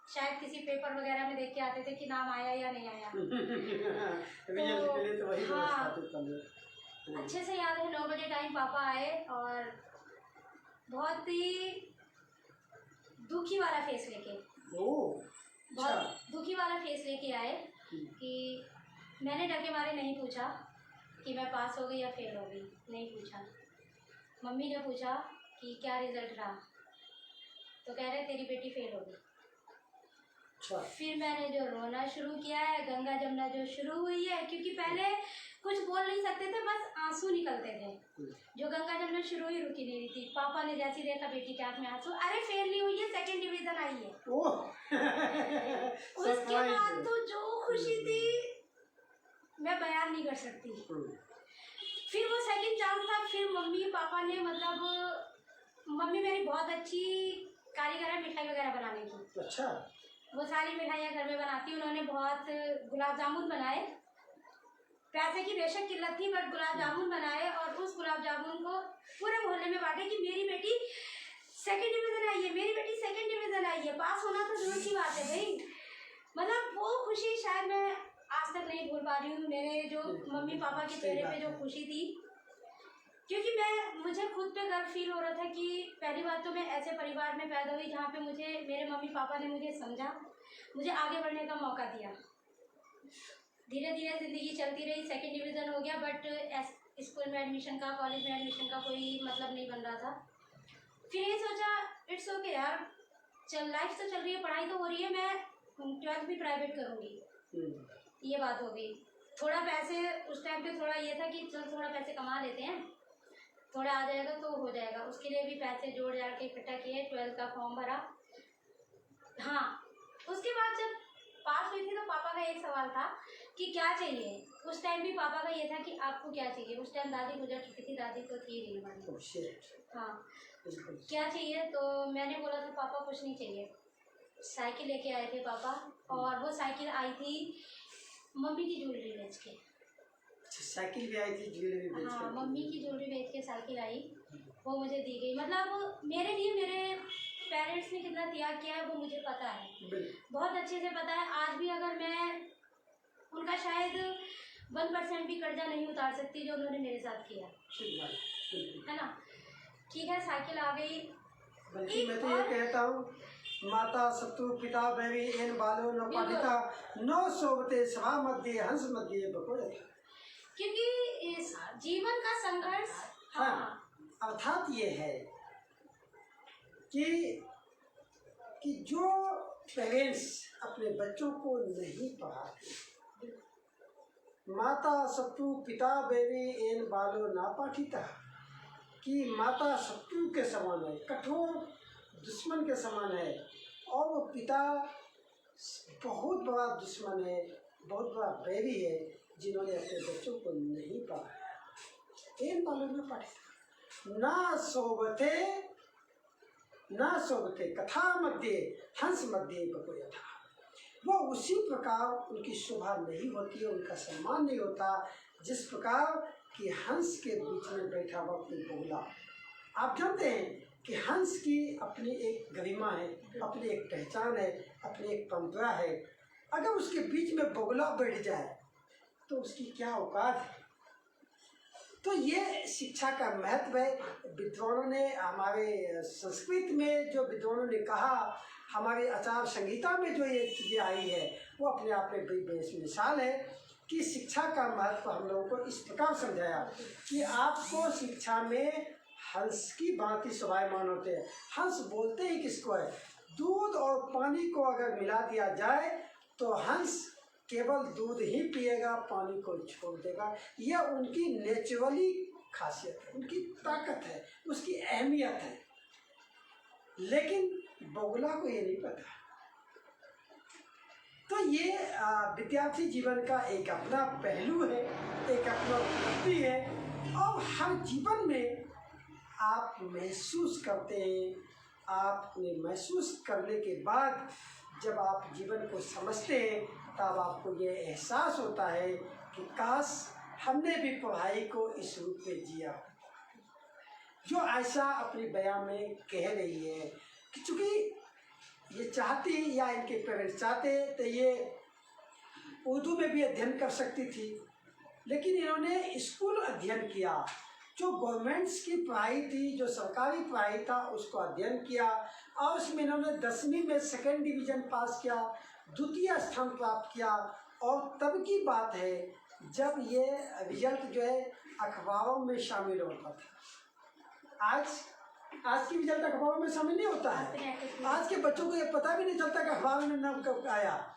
शायद किसी पेपर वगैरह में देख के आते थे कि नाम आया या नहीं आया। तो हाँ, अच्छे से याद है 9 बजे टाइम पापा आए और बहुत ही दुखी वाला फेस लेके, बहुत दुखी वाला फेस लेके आए कि मैंने डर के मारे नहीं पूछा कि मैं पास हो गई या फेल हो गई, नहीं पूछा। मम्मी ने पूछा कि क्या रिजल्ट रहा, तो कह रहे तेरी बेटी फेल हो गई। फिर मैंने जो रोना शुरू किया है, गंगा जमुना जो शुरू हुई है, क्योंकि पहले कुछ बोल नहीं सकते थे, बस आंसू निकलते थे। जो गंगा जमुना शुरू ही रुकी नहीं रही थी। पापा ने जैसे देखा बेटी के आंख में आंसू, अरे फेल नहीं हुई है, 2nd डिवीजन आई है। उसके बाद तो जो खुशी थी मैं बयान नहीं कर सकती। फिर वो सेकंड चांस था। फिर मम्मी पापा ने, मतलब मम्मी मेरी बहुत अच्छी कारीगर है मिठाई वगैरह बनाने की। अच्छा। वो सारी मिठाइयाँ घर में बनाती। उन्होंने बहुत गुलाब जामुन बनाए, पैसे की बेशक किल्लत थी, बट गुलाब जामुन बनाए और उस गुलाब जामुन को पूरे मोहल्ले में बांटे कि मेरी बेटी 2nd डिवीजन आई है, मेरी बेटी 2nd डिवीजन आई है। पास होना तो दूर की बात है भाई। मतलब वो खुशी शायद मैं आज तक नहीं भूल पा रही हूँ। मेरे जो मम्मी पापा के चेहरे पे जो खुशी थी, क्योंकि मुझे खुद पे गर्व फील हो रहा था कि पहली बात तो मैं ऐसे परिवार में पैदा हुई जहाँ पे मुझे मेरे मम्मी पापा ने मुझे समझा, मुझे आगे बढ़ने का मौका दिया। धीरे धीरे ज़िंदगी चलती रही, 2nd डिवीज़न हो गया, बट स्कूल में एडमिशन का, कॉलेज में एडमिशन का कोई मतलब नहीं बन रहा था। फिर ये सोचा इट्स ओके यार, लाइफ तो चल रही है, पढ़ाई तो हो रही है, मैं 12th भी प्राइवेट करूँगी। ये बात हो गई। थोड़ा पैसे उस टाइम पे थोड़ा ये था कि चल थोड़ा पैसे कमा लेते हैं, थोड़ा आ जाएगा तो हो जाएगा। उसके लिए भी पैसे जोड़ जाड़ के इकट्ठा किए, 12th का फॉर्म भरा। हाँ, उसके बाद जब पास हुई थी तो पापा का एक सवाल था कि क्या चाहिए। उस टाइम भी पापा का ये था कि आपको क्या चाहिए। उस टाइम दादी गुजर चुकी थी, दादी तो थी नहीं हमारी। हाँ, क्या चाहिए, तो मैंने बोला था पापा कुछ नहीं चाहिए। साइकिल लेके आए थे पापा, और वो साइकिल आई थी मम्मी की ज्वेलरी बेच के। साइकिल भी आई थी ज्वेलरी बेच के? हाँ, मम्मी की ज्वेलरी बेच के साइकिल आई, वो मुझे दी गई। मतलब मेरे लिए मेरे पेरेंट्स ने कितना त्याग किया है वो मुझे पता है, बहुत अच्छे से पता है। आज भी अगर मैं उनका शायद 1% भी कर्जा नहीं उतार सकती जो उन्होंने मेरे साथ किया, है ना। ठीक है, साइकिल आ गई। बल्कि मैं तो ये कहता हूँ, माता शत्रु पिता बैरी एन बालो न पाठिता न सोबते सभा मध्य हंस मध्य बकोड़े। क्योंकि इस जीवन का संघर्ष, हाँ, अर्थात ये है कि जो पेरेंट्स अपने बच्चों को नहीं पढ़ाते, माता शत्रु पिता बैरी एन बालो ना पाठिता, कि माता शत्रु के समान है, कठोर दुश्मन के समान है, और वो पिता बहुत बड़ा दुश्मन है, बहुत बड़ा बैरी है, जिन्होंने अपने बच्चों को नहीं पढ़ाया। एन मालूम में पठित न शोभते कथा मध्य हंस मध्य बको। वो उसी प्रकार उनकी शोभा नहीं होती है, उनका सम्मान नहीं होता जिस प्रकार कि हंस के बीच में बैठा हुआ कोई बोगला। आप जानते हैं कि हंस की अपनी एक गरिमा है, अपनी एक पहचान है, अपनी एक परंपरा है। अगर उसके बीच में बोगला बैठ जाए तो उसकी क्या औकात है। तो ये शिक्षा का महत्व है। विद्वानों ने हमारे संस्कृत में जो विद्वानों ने कहा, हमारे आचार संहिता में जो ये चीज़ें आई है, वो अपने आप में बड़ी बेमिसाल है कि शिक्षा का महत्व हम लोगों को इस प्रकार समझाया कि आपको शिक्षा में हंस की भांति शोभायमान होते हैं। हंस बोलते ही किसको है? दूध और पानी को अगर मिला दिया जाए तो हंस केवल दूध ही पिएगा, पानी को छोड़ देगा। यह उनकी नेचुरली खासियत है, उनकी ताकत है, उसकी अहमियत है। लेकिन बगुला को ये नहीं पता। तो ये विद्यार्थी जीवन का एक अपना पहलू है, एक अपना उपलब्धि है। और हर जीवन में आप महसूस करते हैं, आपने महसूस करने के बाद जब आप जीवन को समझते हैं तब आपको ये एहसास होता है कि काश हमने भी पढ़ाई को इस रूप में जिया। जो आयशा अपनी बयान में कह रही है कि चूँकि ये चाहती या इनके पेरेंट्स चाहते तो ये उर्दू में भी अध्ययन कर सकती थी, लेकिन इन्होंने स्कूल अध्ययन किया। जो गवर्नमेंट्स की पढ़ाई थी, जो सरकारी पढ़ाई था, उसको अध्ययन किया और उसमें इन्होंने 10वीं में 2nd डिवीज़न पास किया, द्वितीय स्थान प्राप्त किया। और तब की बात है जब ये रिजल्ट जो है अखबारों में शामिल होता था। आज की रिजल्ट अखबारों में शामिल नहीं होता है। आज के बच्चों को ये पता भी नहीं चलता कि अखबार में नाम कब आया।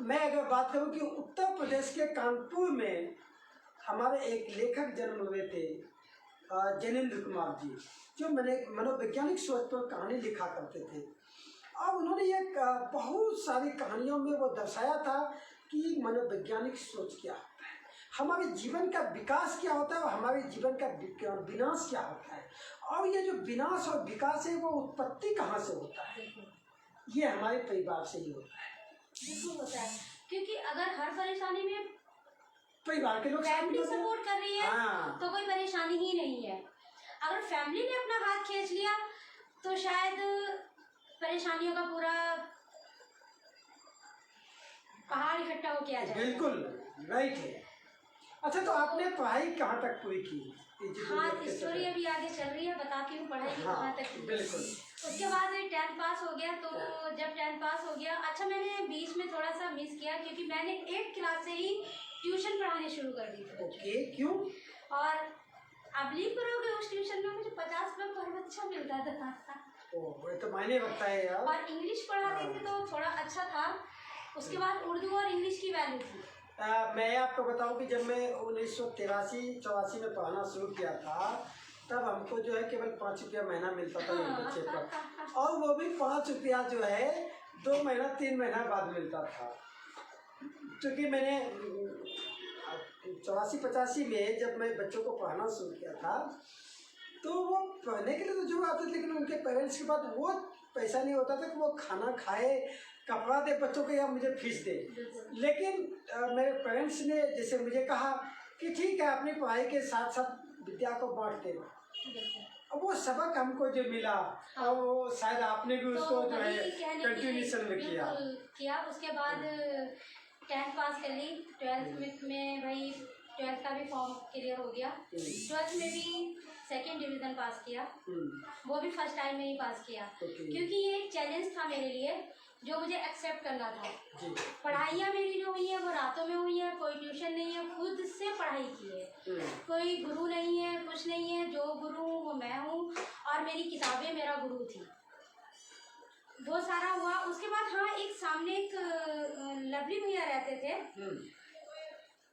मैं अगर बात करूं कि उत्तर प्रदेश के कानपुर में हमारे एक लेखक जन्म हुए थे, जैनेन्द्र कुमार जी, जो मनोवैज्ञानिक सोच पर कहानी लिखा करते थे। और उन्होंने ये बहुत सारी कहानियों में वो दर्शाया था कि मनोवैज्ञानिक सोच क्या होता है, हमारे जीवन का विकास क्या होता है और हमारे जीवन का विनाश क्या होता है। और ये जो विनाश और विकास है वो उत्पत्ति कहाँ से होता है? ये हमारे परिवार से ही होता है। बिल्कुल होता है, क्योंकि अगर हर परेशानी में परिवार के लोग फैमिली सपोर्ट कर रही है हाँ। तो कोई परेशानी ही नहीं है। अगर फैमिली ने अपना हाथ खींच लिया तो शायद परेशानियों का पूरा पहाड़ इकट्ठा होके आ जाए। बिल्कुल राइट है। अच्छा, तो आपने पढ़ाई कहाँ तक पूरी की? हाँ, स्टोरी अभी आगे चल रही है, बताती हूँ पढ़ाई हाँ, कहाँ तक की। बिल्कुल। उसके बाद 10th पास हो गया। तो जब 10th पास हो गया, अच्छा मैंने बीच में थोड़ा सा मिस किया क्योंकि मैंने 8th क्लास से ही ट्यूशन पढ़ाने शुरू कर दी थी। ओके, क्यों? और आप बिलीव करोगे उस ट्यूशन में मुझे 50 रुपये पर बच्चा मिलता था। ओह, ये तो मायने रखता है यार। और इंग्लिश पढ़ाते थे तो थोड़ा अच्छा था। उसके बाद उर्दू और इंग्लिश की वैल्यू थी। मैं आपको बताऊं कि जब मैं 1983-84 में पढ़ाना शुरू किया था तब हमको जो है केवल 5 रुपया महीना मिलता था एक बच्चे पर, और वो भी 5 रुपया जो है 2 महीना 3 महीना बाद मिलता था। क्योंकि मैंने 84-85 में जब मैं बच्चों को पढ़ाना शुरू किया था तो वो पढ़ने के लिए तो जरूर आते थे, लेकिन उनके पेरेंट्स के पास वो पैसा नहीं होता था कि वो खाना खाए, कपड़ा दे बच्चों को या मुझे फीस दे। लेकिन मेरे पेरेंट्स ने जैसे मुझे कहा कि ठीक है, अपनी पढ़ाई के साथ साथ विद्या को बांटते हैं। अब वो सबक हमको जो मिला और वो शायद आपने भी उसको जो है कंटिन्यूशन में किया। उसके बाद 10th पास कर ली। 12th में भाई 12th का भी फॉर्म क्लियर हो गया। 12th में भी 2nd डिवीज़न पास किया, वो भी फर्स्ट टाइम में ही पास किया। क्योंकि ये एक चैलेंज था मेरे लिए जो मुझे एक्सेप्ट करना था। पढ़ाइयाँ मेरी जो हुई है वो रातों में हुई है, कोई ट्यूशन नहीं है, खुद से पढ़ाई की है, कोई गुरु नहीं है, कुछ नहीं है। जो गुरु हूँ वो मैं हूँ और मेरी किताबें मेरा गुरु थी। वो सारा हुआ। उसके बाद हाँ, एक सामने एक लवली भैया रहते थे,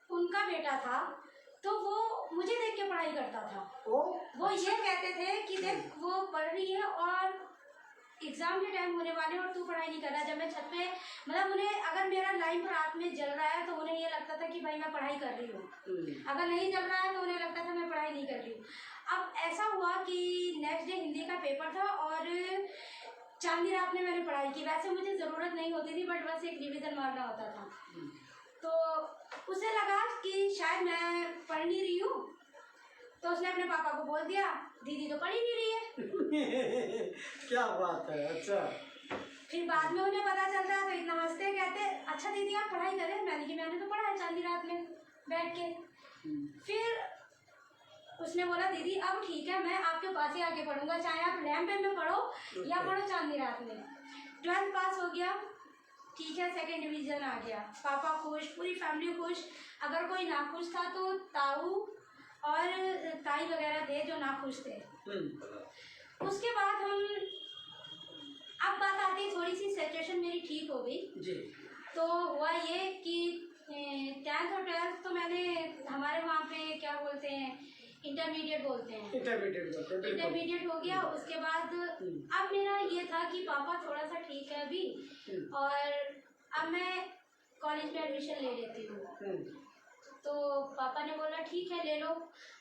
उनका बेटा था, तो वो मुझे देख के पढ़ाई करता था। वो ये कहते थे कि देख वो पढ़ रही है और एग्जाम के टाइम होने वाले और तू पढ़ाई नहीं कर रहा। जब मैं छत पे मतलब उन्हें अगर मेरा लाइट रात में जल रहा है तो उन्हें ये लगता था कि भाई मैं पढ़ाई कर रही हूँ, अगर नहीं जल रहा है तो उन्हें लगता था मैं पढ़ाई नहीं कर रही हूँ। अब ऐसा हुआ कि नेक्स्ट डे हिंदी का पेपर था और चांदी रात में मैंने पढ़ाई की। वैसे मुझे ज़रूरत नहीं होती थी बट बस एक रिवीजन मारना होता था। तो उसे लगा कि शायद मैं पढ़ नहीं रही हूँ, तो उसने अपने पापा को बोल दिया दीदी तो पढ़ ही नहीं रही है। क्या बात है। अच्छा, फिर बाद में उन्हें पता चलता है तो इतना हंसते, कहते अच्छा दीदी आप पढ़ाई करें। मैंने तो पढ़ा है चांदी रात में बैठ के। फिर उसने बोला दीदी अब ठीक है मैं आपके पास ही आके पढ़ूंगा, चाहे आप लैम्प में पढ़ो या पढ़ो चांदी रात में। 12th पास हो गया, ठीक है, 2nd डिवीजन आ गया। पापा खुश, पूरी फैमिली खुश। अगर कोई ना खुश था तो ताऊ और ताई वगैरह थे जो ना खुश थे। उसके बाद हम, अब बात आती है थोड़ी सी सिचुएशन मेरी ठीक हो गई जी। तो हुआ ये कि 10th और 12th तो मैंने हमारे वहाँ पे क्या बोलते हैं इंटरमीडिएट बोलते हैं, इंटरमीडिएट हो गया। उसके बाद अब मेरा ये था कि पापा थोड़ा सा ठीक है अभी और अब मैं कॉलेज में एडमिशन ले लेती हूँ। तो पापा ने बोला ठीक है ले लो।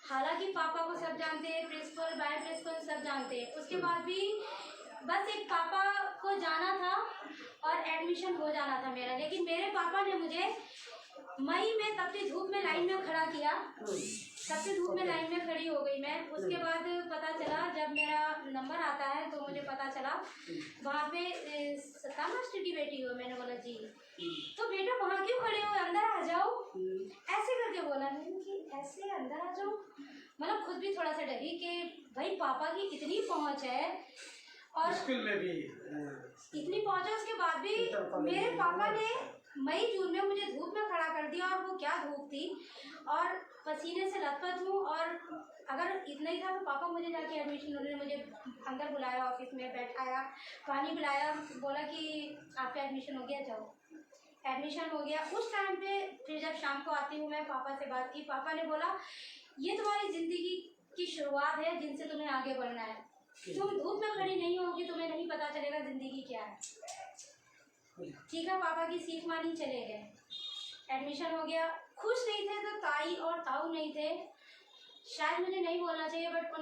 हालांकि पापा को सब जानते हैं, प्रिंसिपल बाय प्रिंसिपल सब जानते हैं। उसके बाद भी बस एक पापा को जाना था और एडमिशन हो जाना था मेरा। लेकिन मेरे पापा ने मुझे मई में तपती धूप में लाइन में खड़ा किया, तपती धूप में लाइन में खड़ी हो गई मैं। उसके बाद पता चला जब मेरा नंबर आता है तो मुझे पता चला वहाँ पे सत्ता मास्टर की बेटी हो। मैंने बोला जी। तो बेटा वहाँ क्यों खड़े हो, अंदर आ जाओ, ऐसे करके बोला। मैंने कि ऐसे अंदर आ जाओ, मतलब खुद भी थोड़ा सा डरी कि भाई पापा की इतनी पहुँच है और स्कूल में भी इतनी पहुँच है। उसके बाद भी मेरे पापा ने मई जून में मुझे धूप में खड़ा कर दिया और वो क्या धूप थी और पसीने से लथपथ हूँ। और अगर इतना ही था तो पापा मुझे जाके एडमिशन, उन्होंने मुझे अंदर बुलाया, ऑफिस में बैठाया, पानी पिलाया, बोला कि आपका एडमिशन हो गया, जाओ। एडमिशन हो गया। उस टाइम पे फिर जब शाम को आती हूँ मैं पापा से बात की, पापा ने बोला ये तुम्हारी ज़िंदगी की शुरुआत है जिनसे तुम्हें आगे बढ़ना है। तुम धूप में खड़ी नहीं होगी, तुम्हें नहीं पता चलेगा ज़िंदगी क्या है। ठीक है, पापा की सीख मानी, चले गए। एडमिशन हो गया। खुश नहीं थे तो ताई और ताऊ नहीं थे, शायद मुझे नहीं बोलना चाहिए बट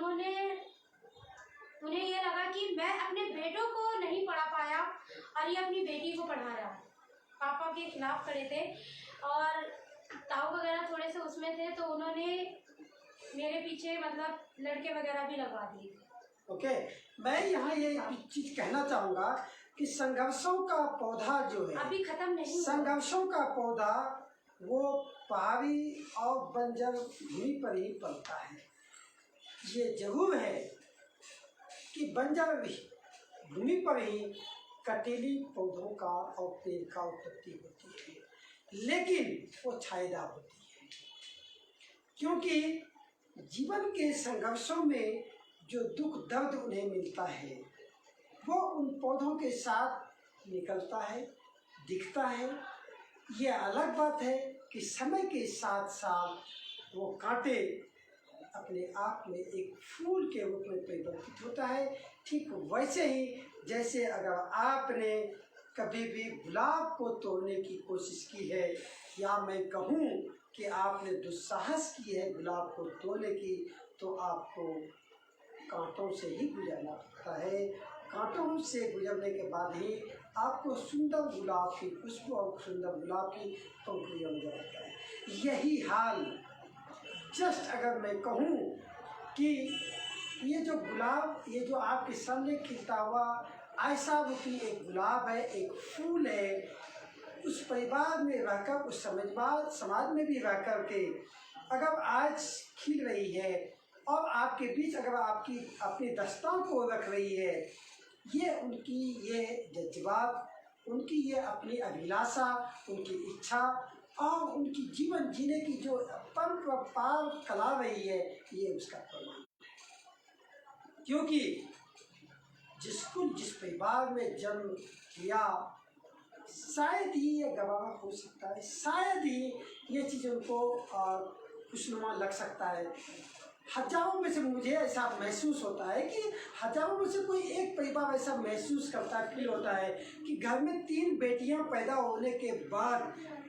उन्हें ये लगा कि मैं अपने बेटों को नहीं पढ़ा पाया और ये अपनी बेटी को पढ़ा रहा। पापा के खिलाफ खड़े थे और ताऊ वगैरह थोड़े से उसमें थे तो उन्होंने मेरे पीछे मतलब लड़के वगैरह भी लगवा दिए थे। ओके, मैं यहाँ ये चीज कहना चाहूँगा कि संघर्षों का पौधा जो है अभी खत्म नहीं हुआ। संघर्षों का पौधा वो पहाड़ी और बंजर भूमि पर ही पलता है। ये जरूर है कि बंजर भूमि पर ही कटीली पौधों का और पेड़ का उत्पत्ति होती है, लेकिन वो छायेदार होती है क्योंकि जीवन के संघर्षों में जो दुख दर्द उन्हें मिलता है वो उन पौधों के साथ निकलता है, दिखता है। ये अलग बात है कि समय के साथ साथ वो कांटे अपने आप में एक फूल के रूप में परिवर्तित होता है। ठीक वैसे ही जैसे अगर आपने कभी भी गुलाब को तोड़ने की कोशिश की है या मैं कहूँ कि आपने दुस्साहस की है गुलाब को तोड़ने की, तो आपको कांटों से ही गुजरना पड़ता है। कांटों से गुजरने के बाद ही आपको सुंदर गुलाब की खुशबू और सुंदर गुलाब की पंखुड़ियाँ नजर आता है। यही हाल जस्ट अगर मैं कहूँ कि ये जो गुलाब, ये जो आपके सामने खिलता हुआ ऐसा रूपी एक गुलाब है, एक फूल है, उस परिवार में रहकर, उस समाज में भी रह कर के अगर आज खिल रही है और आपके बीच अगर आपकी अपनी दस्तान को रख रही है, ये उनकी ये जज्बात, उनकी ये अपनी अभिलाषा, उनकी इच्छा और उनकी जीवन जीने की जो पार कला रही है, ये उसका प्रमाण है। क्योंकि जिस परिवार में जन्म लिया, शायद ही ये गवाह हो सकता है, शायद ही ये चीज़ उनको खुशनुमा लग सकता है, हजारों में से मुझे ऐसा महसूस होता है कि हजारों में से कोई एक परिवार ऐसा महसूस करता है, फील होता है कि घर में 3 बेटियां पैदा होने के बाद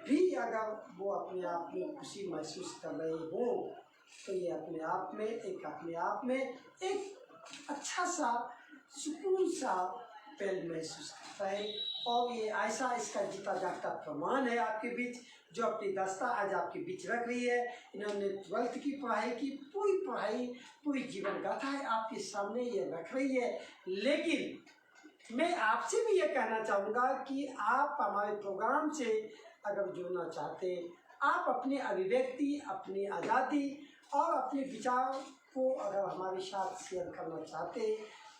भी अगर वो अपने आप में खुशी महसूस कर रहे हों तो ये अपने आप में एक अच्छा सा सुकून सा पल महसूस करता है। और ये ऐसा इसका जीता जागता प्रमाण है आपके बीच, जो अपनी दास्तां आज आपके बीच रख रही है। इन्होंने 12th की पढ़ाई की, पूरी पढ़ाई, पूरी जीवन गाथा है आपके सामने ये रख रही है। लेकिन मैं आपसे भी ये कहना चाहूँगा कि आप हमारे प्रोग्राम से अगर जुड़ना चाहते, आप अपनी अभिव्यक्ति, अपनी आज़ादी और अपने विचार को अगर हमारे साथ शेयर करना चाहते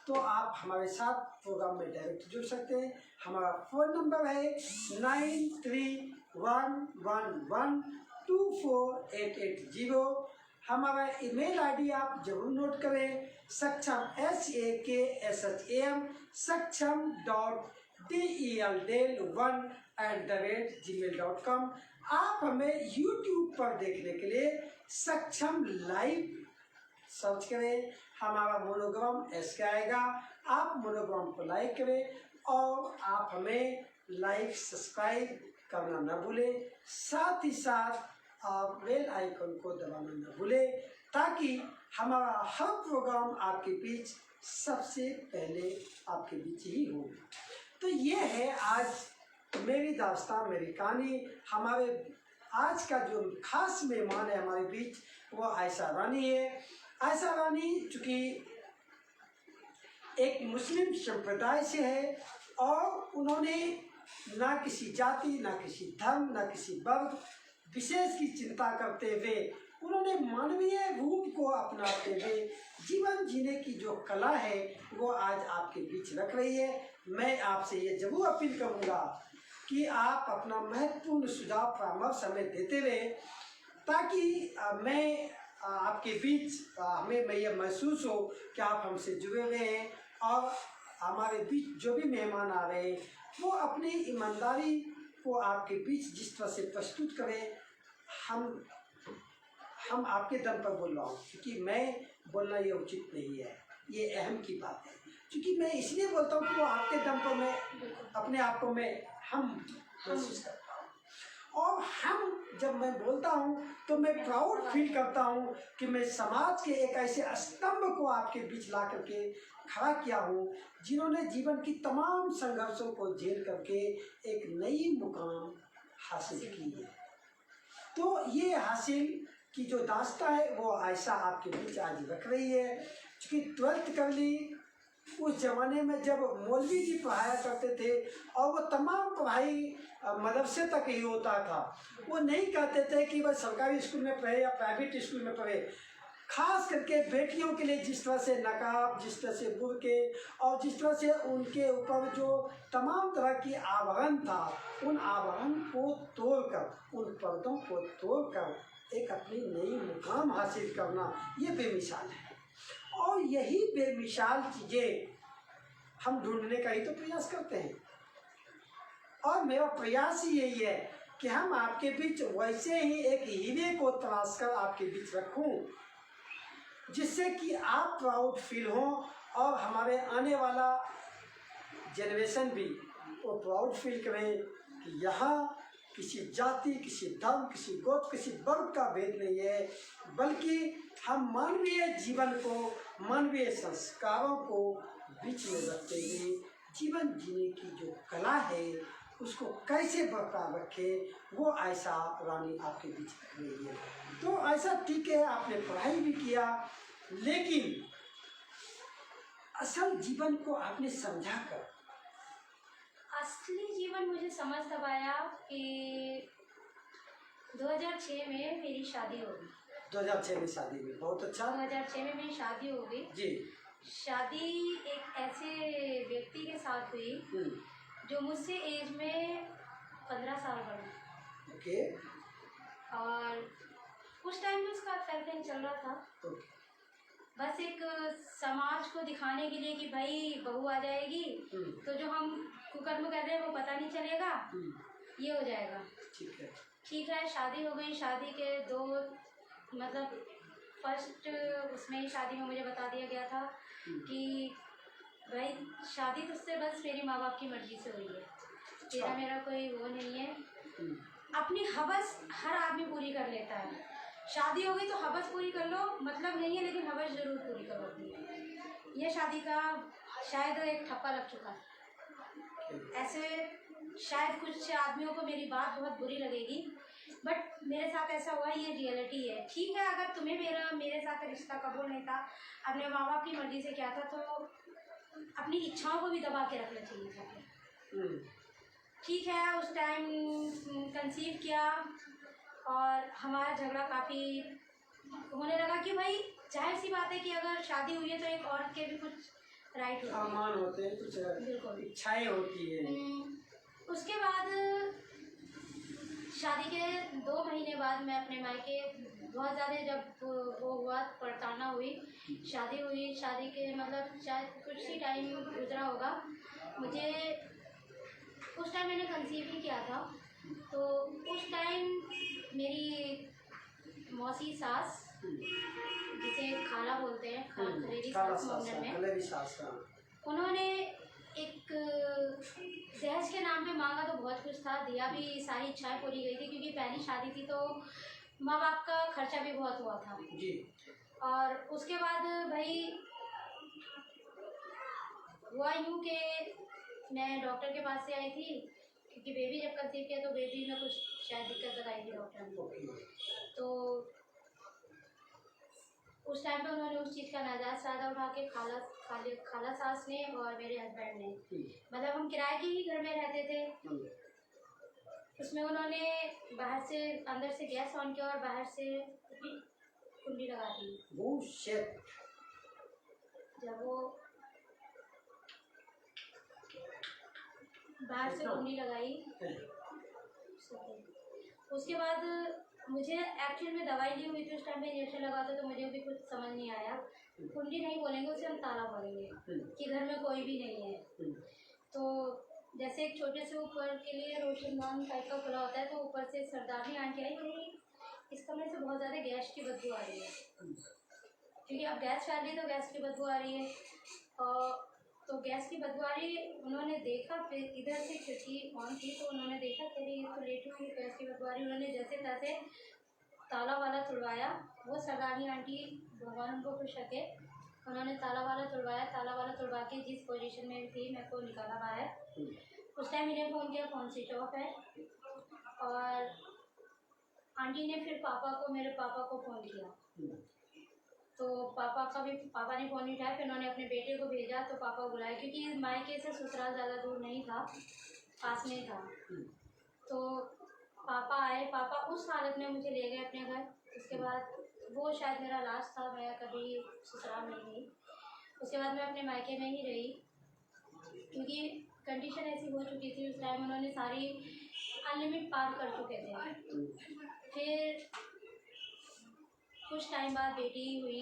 तो आप हमारे साथ प्रोग्राम में डायरेक्ट जुड़ सकते हैं। हमारा फ़ोन नंबर है 9311124880। हमारा ईमेल आईडी आप जरूर नोट करें, सक्षम SAKSHAM saksham.del1@gmail.com। आप हमें YouTube पर देखने के लिए सक्षम लाइव सर्च करें, हमारा मोनोग्राम ऐसे आएगा, आप मोनोग्राम को लाइक करें और आप हमें लाइक सब्सक्राइब करना न भूलें। साथ ही साथ आप बेल आइकन को दबाना न भूलें ताकि हमारा हर प्रोग्राम आपके बीच सबसे पहले आपके बीच ही हो। तो ये है आज मेरी दास्तां, मेरी कहानी। हमारे आज का जो खास मेहमान है हमारे बीच वो आयशा रानी है। आयशा रानी चूँकि एक मुस्लिम संप्रदाय से है और उन्होंने ना किसी जाति, ना किसी धर्म, ना किसी वर्ग विशेष की चिंता करते हुए उन्होंने मानवीय रूप को अपनाते हुए जीवन जीने की जो कला है वो आज आपके बीच रख रही है। मैं आपसे ये जरूर अपील करूँगा कि आप अपना महत्वपूर्ण सुझाव परामर्श हमें देते रहे ताकि मैं आपके बीच मैं ये महसूस हो कि आप हमसे जुड़े हुए हैं और हमारे बीच जो भी मेहमान आ रहे हैं वो अपनी ईमानदारी को आपके बीच जिस तरह से प्रस्तुत करें। हम आपके दम पर बोल रहा हूँ क्योंकि मैं बोलना ये उचित नहीं है, ये अहम की बात है। क्योंकि मैं इसलिए बोलता हूँ कि वो आपके दम पर मैं अपने आप को हम महसूस करता हूँ और हम जब मैं बोलता हूँ तो मैं प्राउड फील करता हूँ कि मैं समाज के एक ऐसे स्तंभ को आपके बीच ला करके खड़ा किया हूँ जिन्होंने जीवन की तमाम संघर्षों को झेल करके एक नई मुकाम हासिल की है। तो ये हासिल की जो दास्तां है वो आयशा आपके बीच आज रख रही है। क्योंकि 12th कर ली, उस जमाने में जब मौलवी जी पढ़ाया करते थे और वो तमाम पढ़ाई मदरसे तक ही होता था। वो नहीं कहते थे कि वह सरकारी स्कूल में पढ़े या प्राइवेट स्कूल में पढ़े। खास करके बेटियों के लिए जिस तरह से नकाब, जिस तरह से बुर्के और जिस तरह से उनके ऊपर जो तमाम तरह की आभरण था, उन आभरण को तोड़कर, उन पर्दों को तोड़कर एक अपनी नई मुकाम हासिल करना ये बेमिसाल है। और यही बेमिसाल चीज़ें हम ढूंढने का ही तो प्रयास करते हैं और मेरा प्रयास ही यही है कि हम आपके बीच वैसे ही एक हीरे को तलाश कर आपके बीच रखूं जिससे कि आप प्राउड फील हों और हमारे आने वाला जनरेशन भी वो प्राउड फील करें कि यहाँ किसी जाति, किसी धर्म, किसी गोत्र, किसी वर्ग का भेद नहीं है, बल्कि हम मानवीय जीवन को, मानवीय संस्कारों को बीच में रखते हुए जीवन जीने की जो कला है उसको कैसे बरकरार रखे वो आयशा रानी आपके बीच रख रही है। तो ऐसा ठीक है, आपने पढ़ाई भी किया, लेकिन असल जीवन को आपने समझा कर असली जीवन मुझे समझ तब आया कि 2006 में मेरी शादी हो गई। 2006 में शादी हुई, बहुत अच्छा। 2006 में मेरी शादी हो गई जी। शादी एक ऐसे व्यक्ति के साथ हुई जो मुझसे एज में 15 साल बड़ा। ओके। और उस टाइम में उसका अफेयर चल रहा था। ओके। बस एक समाज को दिखाने के लिए कि भाई बहू आ जाएगी तो जो हम कुकर्म कर रहे हैं वो पता नहीं चलेगा, ये हो जाएगा। ठीक है। ठीक है, शादी हो गई। शादी के 2 मतलब फर्स्ट उसमें ही शादी में मुझे बता दिया गया था कि भाई शादी तुझसे बस मेरी माँ बाप की मर्जी से हुई है, तेरा मेरा कोई वो नहीं है। अपनी हवस हर आदमी पूरी कर लेता है, शादी हो गई तो हवस पूरी कर लो, मतलब नहीं है, लेकिन हवस जरूर पूरी करो अपनी। ये शादी का शायद एक ठप्पा लग चुका है। ऐसे शायद कुछ आदमियों को मेरी बात बहुत बुरी लगेगी, बट मेरे साथ ऐसा हुआ, ये रियलिटी है। ठीक है, अगर तुम्हें मेरे साथ रिश्ता कबूल नहीं था, अपने माँ बाप की मर्जी से क्या था, तो अपनी इच्छाओं को भी दबा के रखना चाहिए था। ठीक है, उस टाइम कंसीव किया और हमारा झगड़ा काफ़ी होने लगा कि भाई जाहिर सी बात है कि अगर शादी हुई है तो एक औरत के भी कुछ राइट होते हैं, अरमान होते हैं, कुछ बिल्कुल इच्छाएं होती है। उसके बाद शादी के 2 महीने बाद मैं अपने मायके बहुत ज़्यादा जब वो हुआ, पड़ताना हुई, शादी हुई, शादी के मतलब शायद कुछ ही टाइम गुजरा होगा, मुझे उस टाइम मैंने कंसीव ही किया था। तो उस टाइम मेरी मौसी सास, जिसे खाला बोलते हैं, खलेरी सास मोहम्मद में, उन्होंने एक दहेज के नाम पे मांगा तो बहुत कुछ था, दिया भी, सारी इच्छाएं पूरी गई थी, क्योंकि पहली शादी थी तो माँ बाप का खर्चा भी बहुत हुआ था जी। और उसके बाद भाई हुआ यूँ कि मैं डॉक्टर के पास से आई थी, क्योंकि बेबी जब कंसीव किया तो बेबी में कुछ शायद दिक्कत बताई थी डॉक्टर ने। तो उस टाइम पे उन्होंने उस चीज़ का नाजायज़ फ़ायदा उठा के खाला सास ने और मेरे हस्बैंड ने, मतलब हम किराए के ही घर में रहते थे, उसमें उन्होंने बाहर से अंदर से गैस ऑन किया और बाहर से कुंडी लगा दी। जब वो बाहर से कुंडी लगाई, उसके बाद मुझे एक्चुअल में दवाई ली हुई थी, उस टाइम पे इंजेक्शन लगा था, तो मुझे भी कुछ समझ नहीं आया। कुंडी नहीं बोलेंगे उसे, हम ताला बोलेंगे कि घर में कोई भी नहीं है। तो जैसे एक छोटे से ऊपर के लिए रोशनदान टाइप का खुला होता है, तो ऊपर से सरदारनी आंटी आई, बोली इस कमरे से बहुत ज़्यादा गैस की बदबू आ रही है, क्योंकि अब गैस फैल रही है तो गैस की बदबू आ रही है। और तो गैस की बदबू आ रही, उन्होंने देखा, फिर इधर से खिड़की ऑन थी तो उन्होंने देखा कि ये तो लेटी हुई गैस की बदबू आ रही, उन्होंने जैसे तैसे ताला वाला तुड़वाया। वो सरदारनी आंटी, भगवान उनको खुश रखे, उन्होंने ताला वाला तुड़वा के जिस पोजीशन में थी मेरे को निकाला बाहर। उस टाइम मैंने फ़ोन किया, फ़ोन स्विच ऑफ है, और आंटी ने फिर मेरे पापा को फ़ोन किया, तो पापा ने फ़ोन नहीं उठाया। फिर उन्होंने अपने बेटे को भेजा, तो पापा को बुलाया, क्योंकि मायके से ससुराल ज़्यादा दूर नहीं था, पास में था। तो पापा आए, पापा उस हालत में मुझे ले गए अपने घर। उसके बाद वो शायद मेरा लास्ट था, मैं कभी ससुराल नहीं गई। उसके बाद मैं अपने मायके में ही रही, क्योंकि कंडीशन ऐसी हो चुकी थी उस टाइम, उन्होंने सारी अनलिमिट पार कर चुके थे। फिर कुछ टाइम बाद बेटी हुई,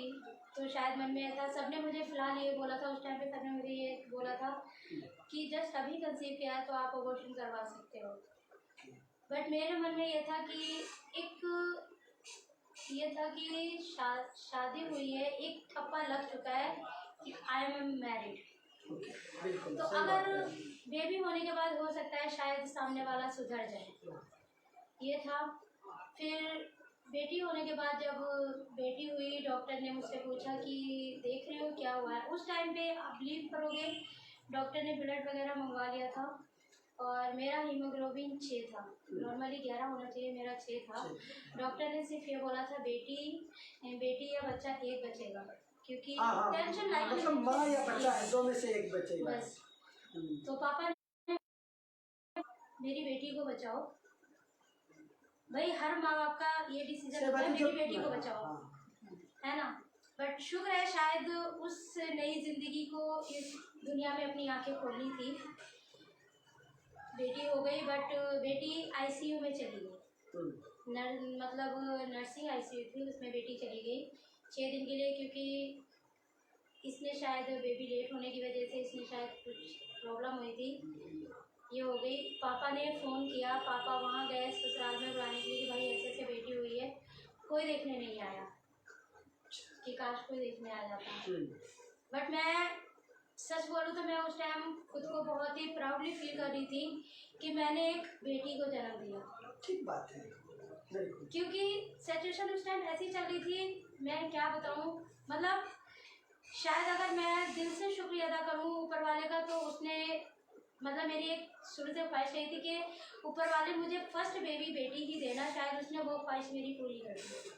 तो शायद मन में ऐसा, सबने मुझे फ़िलहाल ये बोला था उस टाइम पे, सबने मुझे ये बोला था कि जस्ट अभी कंसीव किया है तो आप अबॉर्शन करवा सकते हो। बट मेरे मन में ये था कि शादी हुई है, एक ठप्पा लग चुका है कि आई एम मैरिड। तो अगर बेबी होने के बाद हो सकता है शायद सामने वाला सुधर जाए, ये था। फिर बेटी होने के बाद जब बेटी हुई, डॉक्टर ने मुझसे पूछा कि देख रहे हो क्या हुआ है। उस टाइम पे आप बिलीव करोगे, डॉक्टर ने ब्लड वगैरह मंगवा लिया था और मेरा हीमोग्लोबिन 6 था, नॉर्मली 11 होना चाहिए, मेरा 6 था। डॉक्टर ने सिर्फ ये बोला था बेटी या बच्चा एक बचेगा, क्योंकि टेंशन लाइफ मतलब माँ या बच्चा है, दो में से एक बचेगा बस। तो पापा ने मेरी बेटी को बचाओ, भाई हर माँ बाप का ये डिसीजन होता है, मेरी बेटी को बचाओ, है ना। बट शुक्र है शायद उस नई जिंदगी को इस दुनिया में अपनी आंखें खोलनी थी। बेटी हो गई, बट बेटी आईसीयू में चली गई, मतलब नर्सिंग आईसीयू थी, उसमें बेटी चली गई 6 दिन के लिए, क्योंकि इसने शायद बेबी लेट होने की वजह से इसने शायद कुछ प्रॉब्लम हुई थी, ये हो गई। पापा ने फ़ोन किया, पापा वहाँ गए ससुराल में बुलाने के लिए कि भाई ऐसे ऐसे बेटी हुई है, कोई देखने नहीं आया। कि काश कोई देखने आ जाता। हम्म, बट मैं सच बोलूँ तो मैं उस टाइम खुद को बहुत ही प्राउडली फील कर रही थी कि मैंने एक बेटी को जन्म दिया। ठीक बात है, बिल्कुल। क्योंकि सिचुएशन उस टाइम ऐसी चल रही थी, मैं क्या बताऊँ, मतलब शायद अगर मैं दिल से शुक्रिया अदा करूँ ऊपर वाले का, तो उसने मतलब मेरी एक शुरू से ख्वाहिश रही थी कि ऊपर वाले मुझे फर्स्ट बेबी बेटी ही देना, शायद उसने वो ख्वाहिश मेरी पूरी कर दी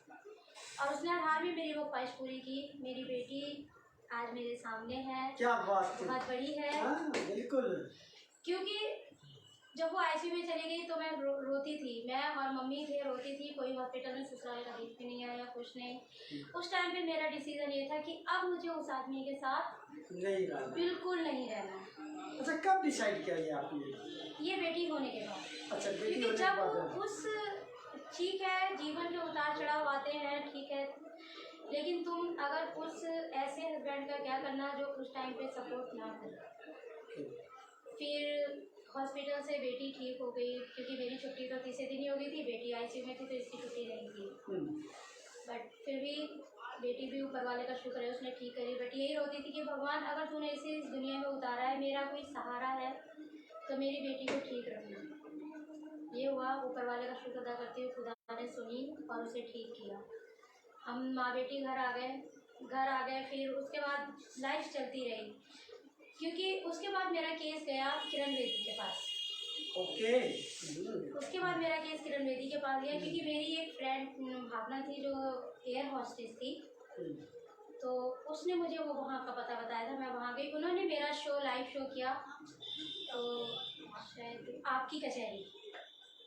और उसने हर हाल में मेरी वो ख्वाहिश पूरी की। मेरी बेटी आज मेरे सामने है, क्या बात है, बहुत बड़ी है। हाँ बिल्कुल। क्योंकि जब वो आईसीयू में चली गई तो मैं रोती थी, मैं और मम्मी थे, रोती थी। कोई हॉस्पिटल में ससुराल का देख के नहीं आया, कुछ नहीं। उस टाइम पे मेरा डिसीजन ये था कि अब मुझे उस आदमी के साथ नहीं रहना, बिल्कुल नहीं रहना। अच्छा कब डिसाइड किया ये आपने? ये बेटी होने के बाद। अच्छा बेटी क्योंकि होने के जब बाद। उस ठीक है जीवन के उतार चढ़ाव आते हैं, ठीक है, लेकिन तुम अगर उस ऐसे हस्बैंड का क्या करना जो उस टाइम पे सपोर्ट ना करे। फिर हॉस्पिटल से बेटी ठीक हो गई, क्योंकि मेरी छुट्टी तो तीसरे दिन ही हो गई थी, बेटी आईसीयू में थी तो इसकी छुट्टी नहीं थी। बट फिर भी बेटी भी ऊपर वाले का शुक्र है उसने ठीक करी। बट यही रोती थी कि भगवान अगर तूने इसे इस दुनिया में उतारा है, मेरा कोई सहारा है तो मेरी बेटी को ठीक रखना। ये हुआ, ऊपर वाले का शुक्र अदा करती हुई खुदा ने सुनी और उसे ठीक किया। हम माँ बेटी घर आ गए। फिर उसके बाद लाइफ चलती रही, क्योंकि उसके बाद मेरा केस गया किरण बेदी के पास। ओके। उसके बाद मेरा केस किरण बेदी के पास गया, क्योंकि मेरी एक फ्रेंड भावना थी जो एयर हॉस्टेस थी, तो उसने मुझे वो वहाँ का पता बताया था। मैं वहाँ गई, उन्होंने मेरा शो लाइव शो किया, तो शायद आपकी कचहरी,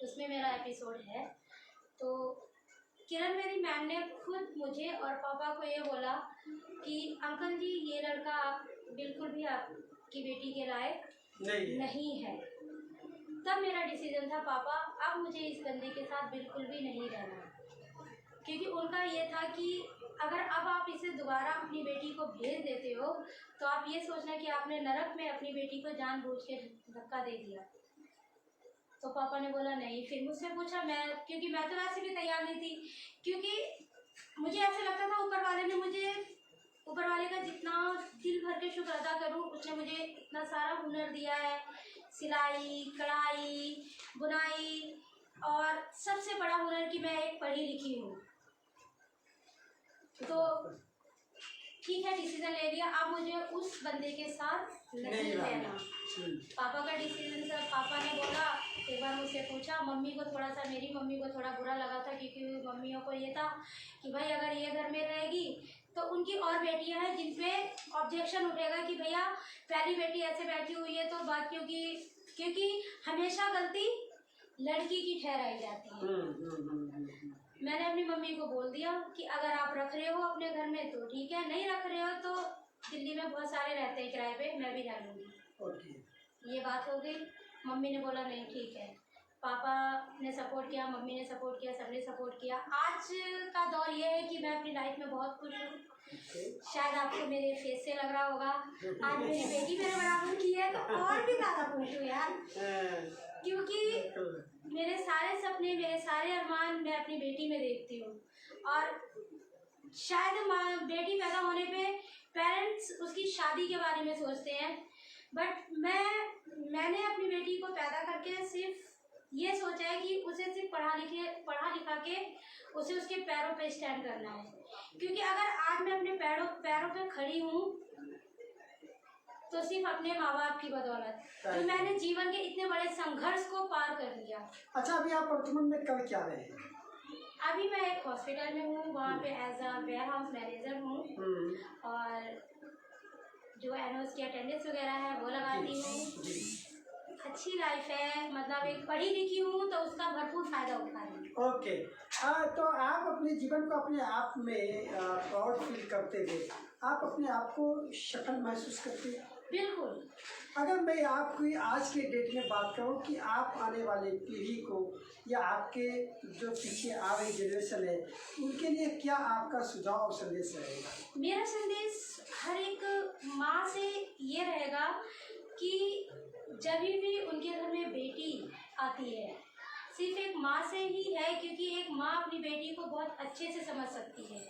उसमें मेरा एपिसोड है। तो किरण बेदी मैम ने खुद मुझे और पापा को ये बोला कि अंकल जी ये लड़का बिल्कुल भी आपकी बेटी के लायक नहीं है। तब मेरा डिसीजन था पापा अब मुझे इस बंदे के साथ बिल्कुल भी नहीं रहना, क्योंकि उनका ये था कि अगर अब आप इसे दोबारा अपनी बेटी को भेज देते हो तो आप ये सोचना कि आपने नरक में अपनी बेटी को जानबूझ के धक्का दे दिया। तो पापा ने बोला नहीं। फिर मुझसे पूछा, मैं क्योंकि मैं तो वैसे भी तैयार नहीं थी, क्योंकि मुझे ऐसे लगता था ऊपर वाले का जितना दिल भर के शुक्र अदा करूँ, उसने मुझे इतना सारा हुनर दिया है, सिलाई, कढ़ाई, बुनाई, और सबसे बड़ा हुनर कि मैं एक पढ़ी लिखी हूँ। तो ठीक है, डिसीजन ले लिया, अब मुझे उस बंदे के साथ नहीं रहना। पापा का डिसीजन था। पापा ने बोला, एक बार मुझसे पूछा, मेरी मम्मी को थोड़ा बुरा लगा था, क्योंकि मम्मियों को ये था कि भाई अगर ये घर में रहेगी तो उनकी और बेटियां हैं जिन पे ऑब्जेक्शन उठेगा कि भैया पहली बेटी ऐसे बैठी हुई है तो बाकियों की, क्योंकि हमेशा गलती लड़की की ठहराई जाती है। मैंने अपनी मम्मी को बोल दिया कि अगर आप रख रहे हो अपने घर में तो ठीक है, नहीं रख रहे हो तो दिल्ली में बहुत सारे रहते हैं किराए पे, मैं भी रह लूँगी। ये बात हो गई। मम्मी ने बोला नहीं ठीक है। पापा ने सपोर्ट किया, मम्मी ने सपोर्ट किया, सबने सपोर्ट किया। आज का दौर ये है कि मैं अपनी लाइफ में बहुत खुश हूँ। शायद आपको मेरे फेस से लग रहा होगा, आज मेरी बेटी मेरे बराबर की है तो और भी ज़्यादा खुश हूँ यार, क्योंकि मेरे सारे सपने, मेरे सारे अरमान मैं अपनी बेटी में देखती हूँ। और शायद बेटी पैदा होने पे पेरेंट्स उसकी शादी के बारे में सोचते हैं, बट मैंने अपनी बेटी को पैदा करके सिर्फ ये सोचा है कि उसे सिर्फ पढ़ा लिखा के उसे उसके पैरों पे स्टैंड करना है। क्योंकि अगर आज मैं अपने पैरों पे खड़ी हूँ तो सिर्फ अपने माँ बाप की बदौलत, तो मैंने जीवन के इतने बड़े संघर्ष को पार कर लिया। अच्छा, अभी आप वर्तमान में कर क्या रहे हैं? अभी मैं एक हॉस्पिटल में हूँ, वहाँ पे as a warehouse manager हूँ, और जो एनओस की अटेंडेंस वगैरह है वो लगाती हूँ। अच्छी लाइफ है, मतलब एक पढ़ी लिखी हूँ तो उसका भरपूर फायदा उठा रही हूँ। ओके, तो आप अपने जीवन को अपने आप में प्राउड फील करते हुए आप अपने आप को सफल महसूस करते हैं? बिल्कुल। अगर मैं आपकी आज के डेट में बात करूं कि आप आने वाले पीढ़ी को या आपके जो पीछे आ रही जनरेशन है उनके लिए क्या आपका सुझाव और संदेश रहेगा? मेरा संदेश हर एक माँ से ये रहेगा कि जब भी उनके घर में बेटी आती है सिर्फ एक माँ से ही है, क्योंकि एक माँ अपनी बेटी को बहुत अच्छे से समझ सकती है।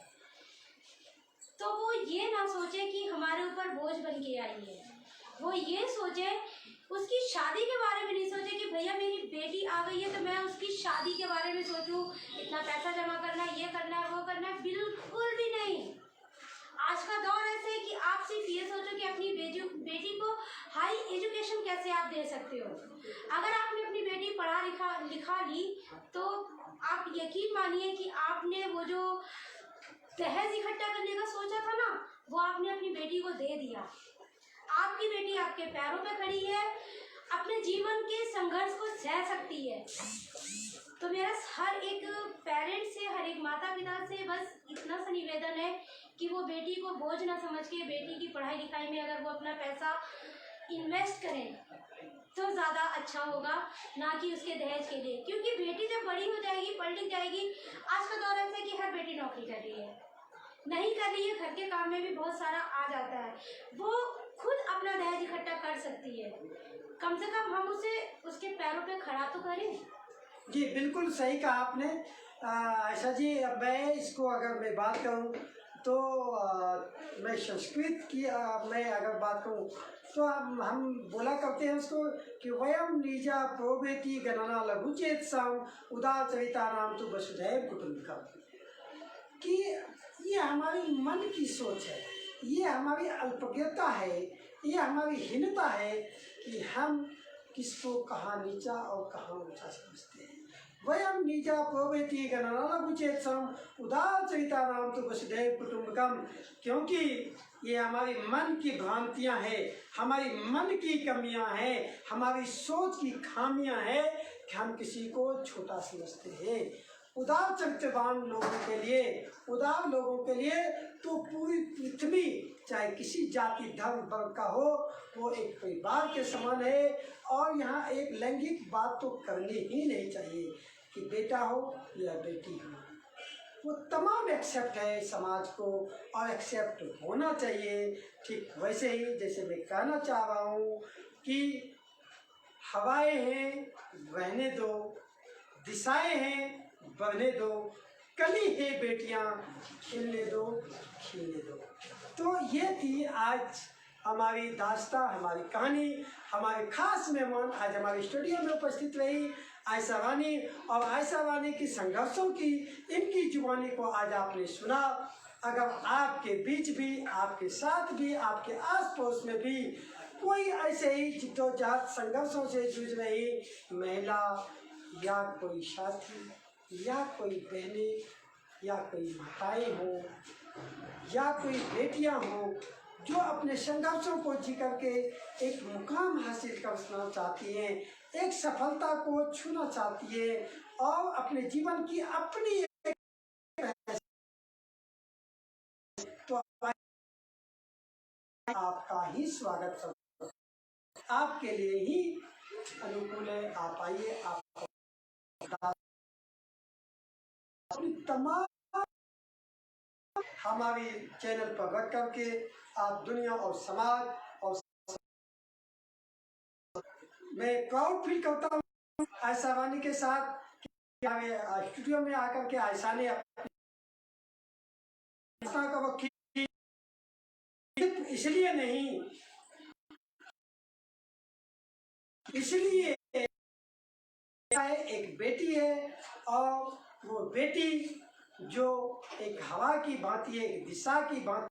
ये ना सोचे कि हमारे ऊपर बोझ बन के आई है, वो ये सोचे, उसकी शादी के बारे में नहीं सोचे कि भैया मेरी बेटी आ गई है तो मैं उसकी शादी के बारे में सोचूं, इतना पैसा जमा करना है, ये करना है, वो करना है, बिल्कुल भी नहीं। आज का दौर ऐसा है कि आप सिर्फ ये सोचो कि अपनी बेटी को हाई एजुकेशन कैसे आप दे सकते हो। अगर आपने अपनी बेटी पढ़ा लिखा ली तो आप यकीन मानिए कि आपने वो जो दहेज इकट्ठा करने का सोचा था ना, वो आपने अपनी बेटी को दे दिया। आपकी बेटी आपके पैरों पे खड़ी है, अपने जीवन के संघर्ष को सह सकती है। तो मेरा हर एक पेरेंट से, हर एक माता पिता से बस इतना सा निवेदन है कि वो बेटी को बोझ ना समझ के बेटी की पढ़ाई लिखाई में अगर वो अपना पैसा इन्वेस्ट करें तो ज़्यादा अच्छा होगा, ना कि उसके दहेज के लिए। क्योंकि बेटी जब बड़ी हो जाएगी, पढ़ लिख जाएगी, आज का दौर ऐसा है कि हर बेटी नौकरी कर रही है, नहीं कर रही है, घर के काम में भी बहुत सारा आ जाता है, वो खुद अपना दहेज इकट्ठा कर सकती है। कम से कम हम उसे उसके पैरों पे खड़ा तो करें। जी बिल्कुल सही कहा आपने। आयशा जी, अब मैं इसको अगर मैं बात करूं तो मैं संस्कृत की मैं अगर बात करूं तो हम बोला करते हैं उसको कि वयम निजा प्रोभेति गणना लघुचेत सम उदाचरिता नाम तो वसुधैव कुटुंबकम, कि ये हमारी मन की सोच है, ये हमारी अल्पज्ञता है, ये हमारी हीनता है कि हम किसको कहाँ नीचा और कहाँ ऊंचा समझते हैं। वयम नीचा प्रोवेति गणनालघुचेत सम उदाचरिता नाम तो वसुधैव कुटुंबकम, क्योंकि ये हमारी मन की भ्रांतियां हैं, हमारी मन की कमियां हैं, हमारी सोच की खामियां हैं कि हम किसी को छोटा समझते हैं। उदार चरित्रवान लोगों के लिए, उदार लोगों के लिए तो पूरी पृथ्वी चाहे किसी जाति धर्म वर्ग का हो, वो एक परिवार के समान है। और यहाँ एक लैंगिक बात तो करनी ही नहीं चाहिए कि बेटा हो या बेटी हो, वो तमाम एक्सेप्ट है समाज को और एक्सेप्ट होना चाहिए। ठीक वैसे ही जैसे मैं कहना चाह रहा हूँ कि हवाएं हैं बहने दो, दिशाएं हैं बढ़ने दो, कली है बेटियां खेलने दो खिलने दो। तो ये थी आज हमारी दास्ता, हमारी कहानी। हमारे खास मेहमान आज हमारे स्टूडियो में उपस्थित रही आयशा रानी, और आयशा रानी की संघर्षों की, इनकी जुबानी को आज आपने सुना। अगर आपके बीच भी, आपके साथ भी, आपके आस पड़ोस में भी कोई ऐसे ही जिद्दोजहद संघर्षों से जूझ रही महिला या कोई साथी या कोई बहनें या कोई माताएं हो या कोई बेटियां हो जो अपने संघर्षों को जी करके एक मुकाम हासिल करना चाहती हैं, एक सफलता को छूना चाहती है और अपने जीवन की अपनी तो आपका ही स्वागत कर, आपके लिए ही अनुकूल है। आप आइए, आप तमाम हमारी चैनल पर रख करके आप दुनिया और समाज और मैं प्राउड फील करता हूँ आयशा रानी के साथ कि स्टूडियो में आकर के आयशा ने इसलिए नहीं, इसलिए एक बेटी है और वो बेटी जो एक हवा की भांति है, एक दिशा की भांति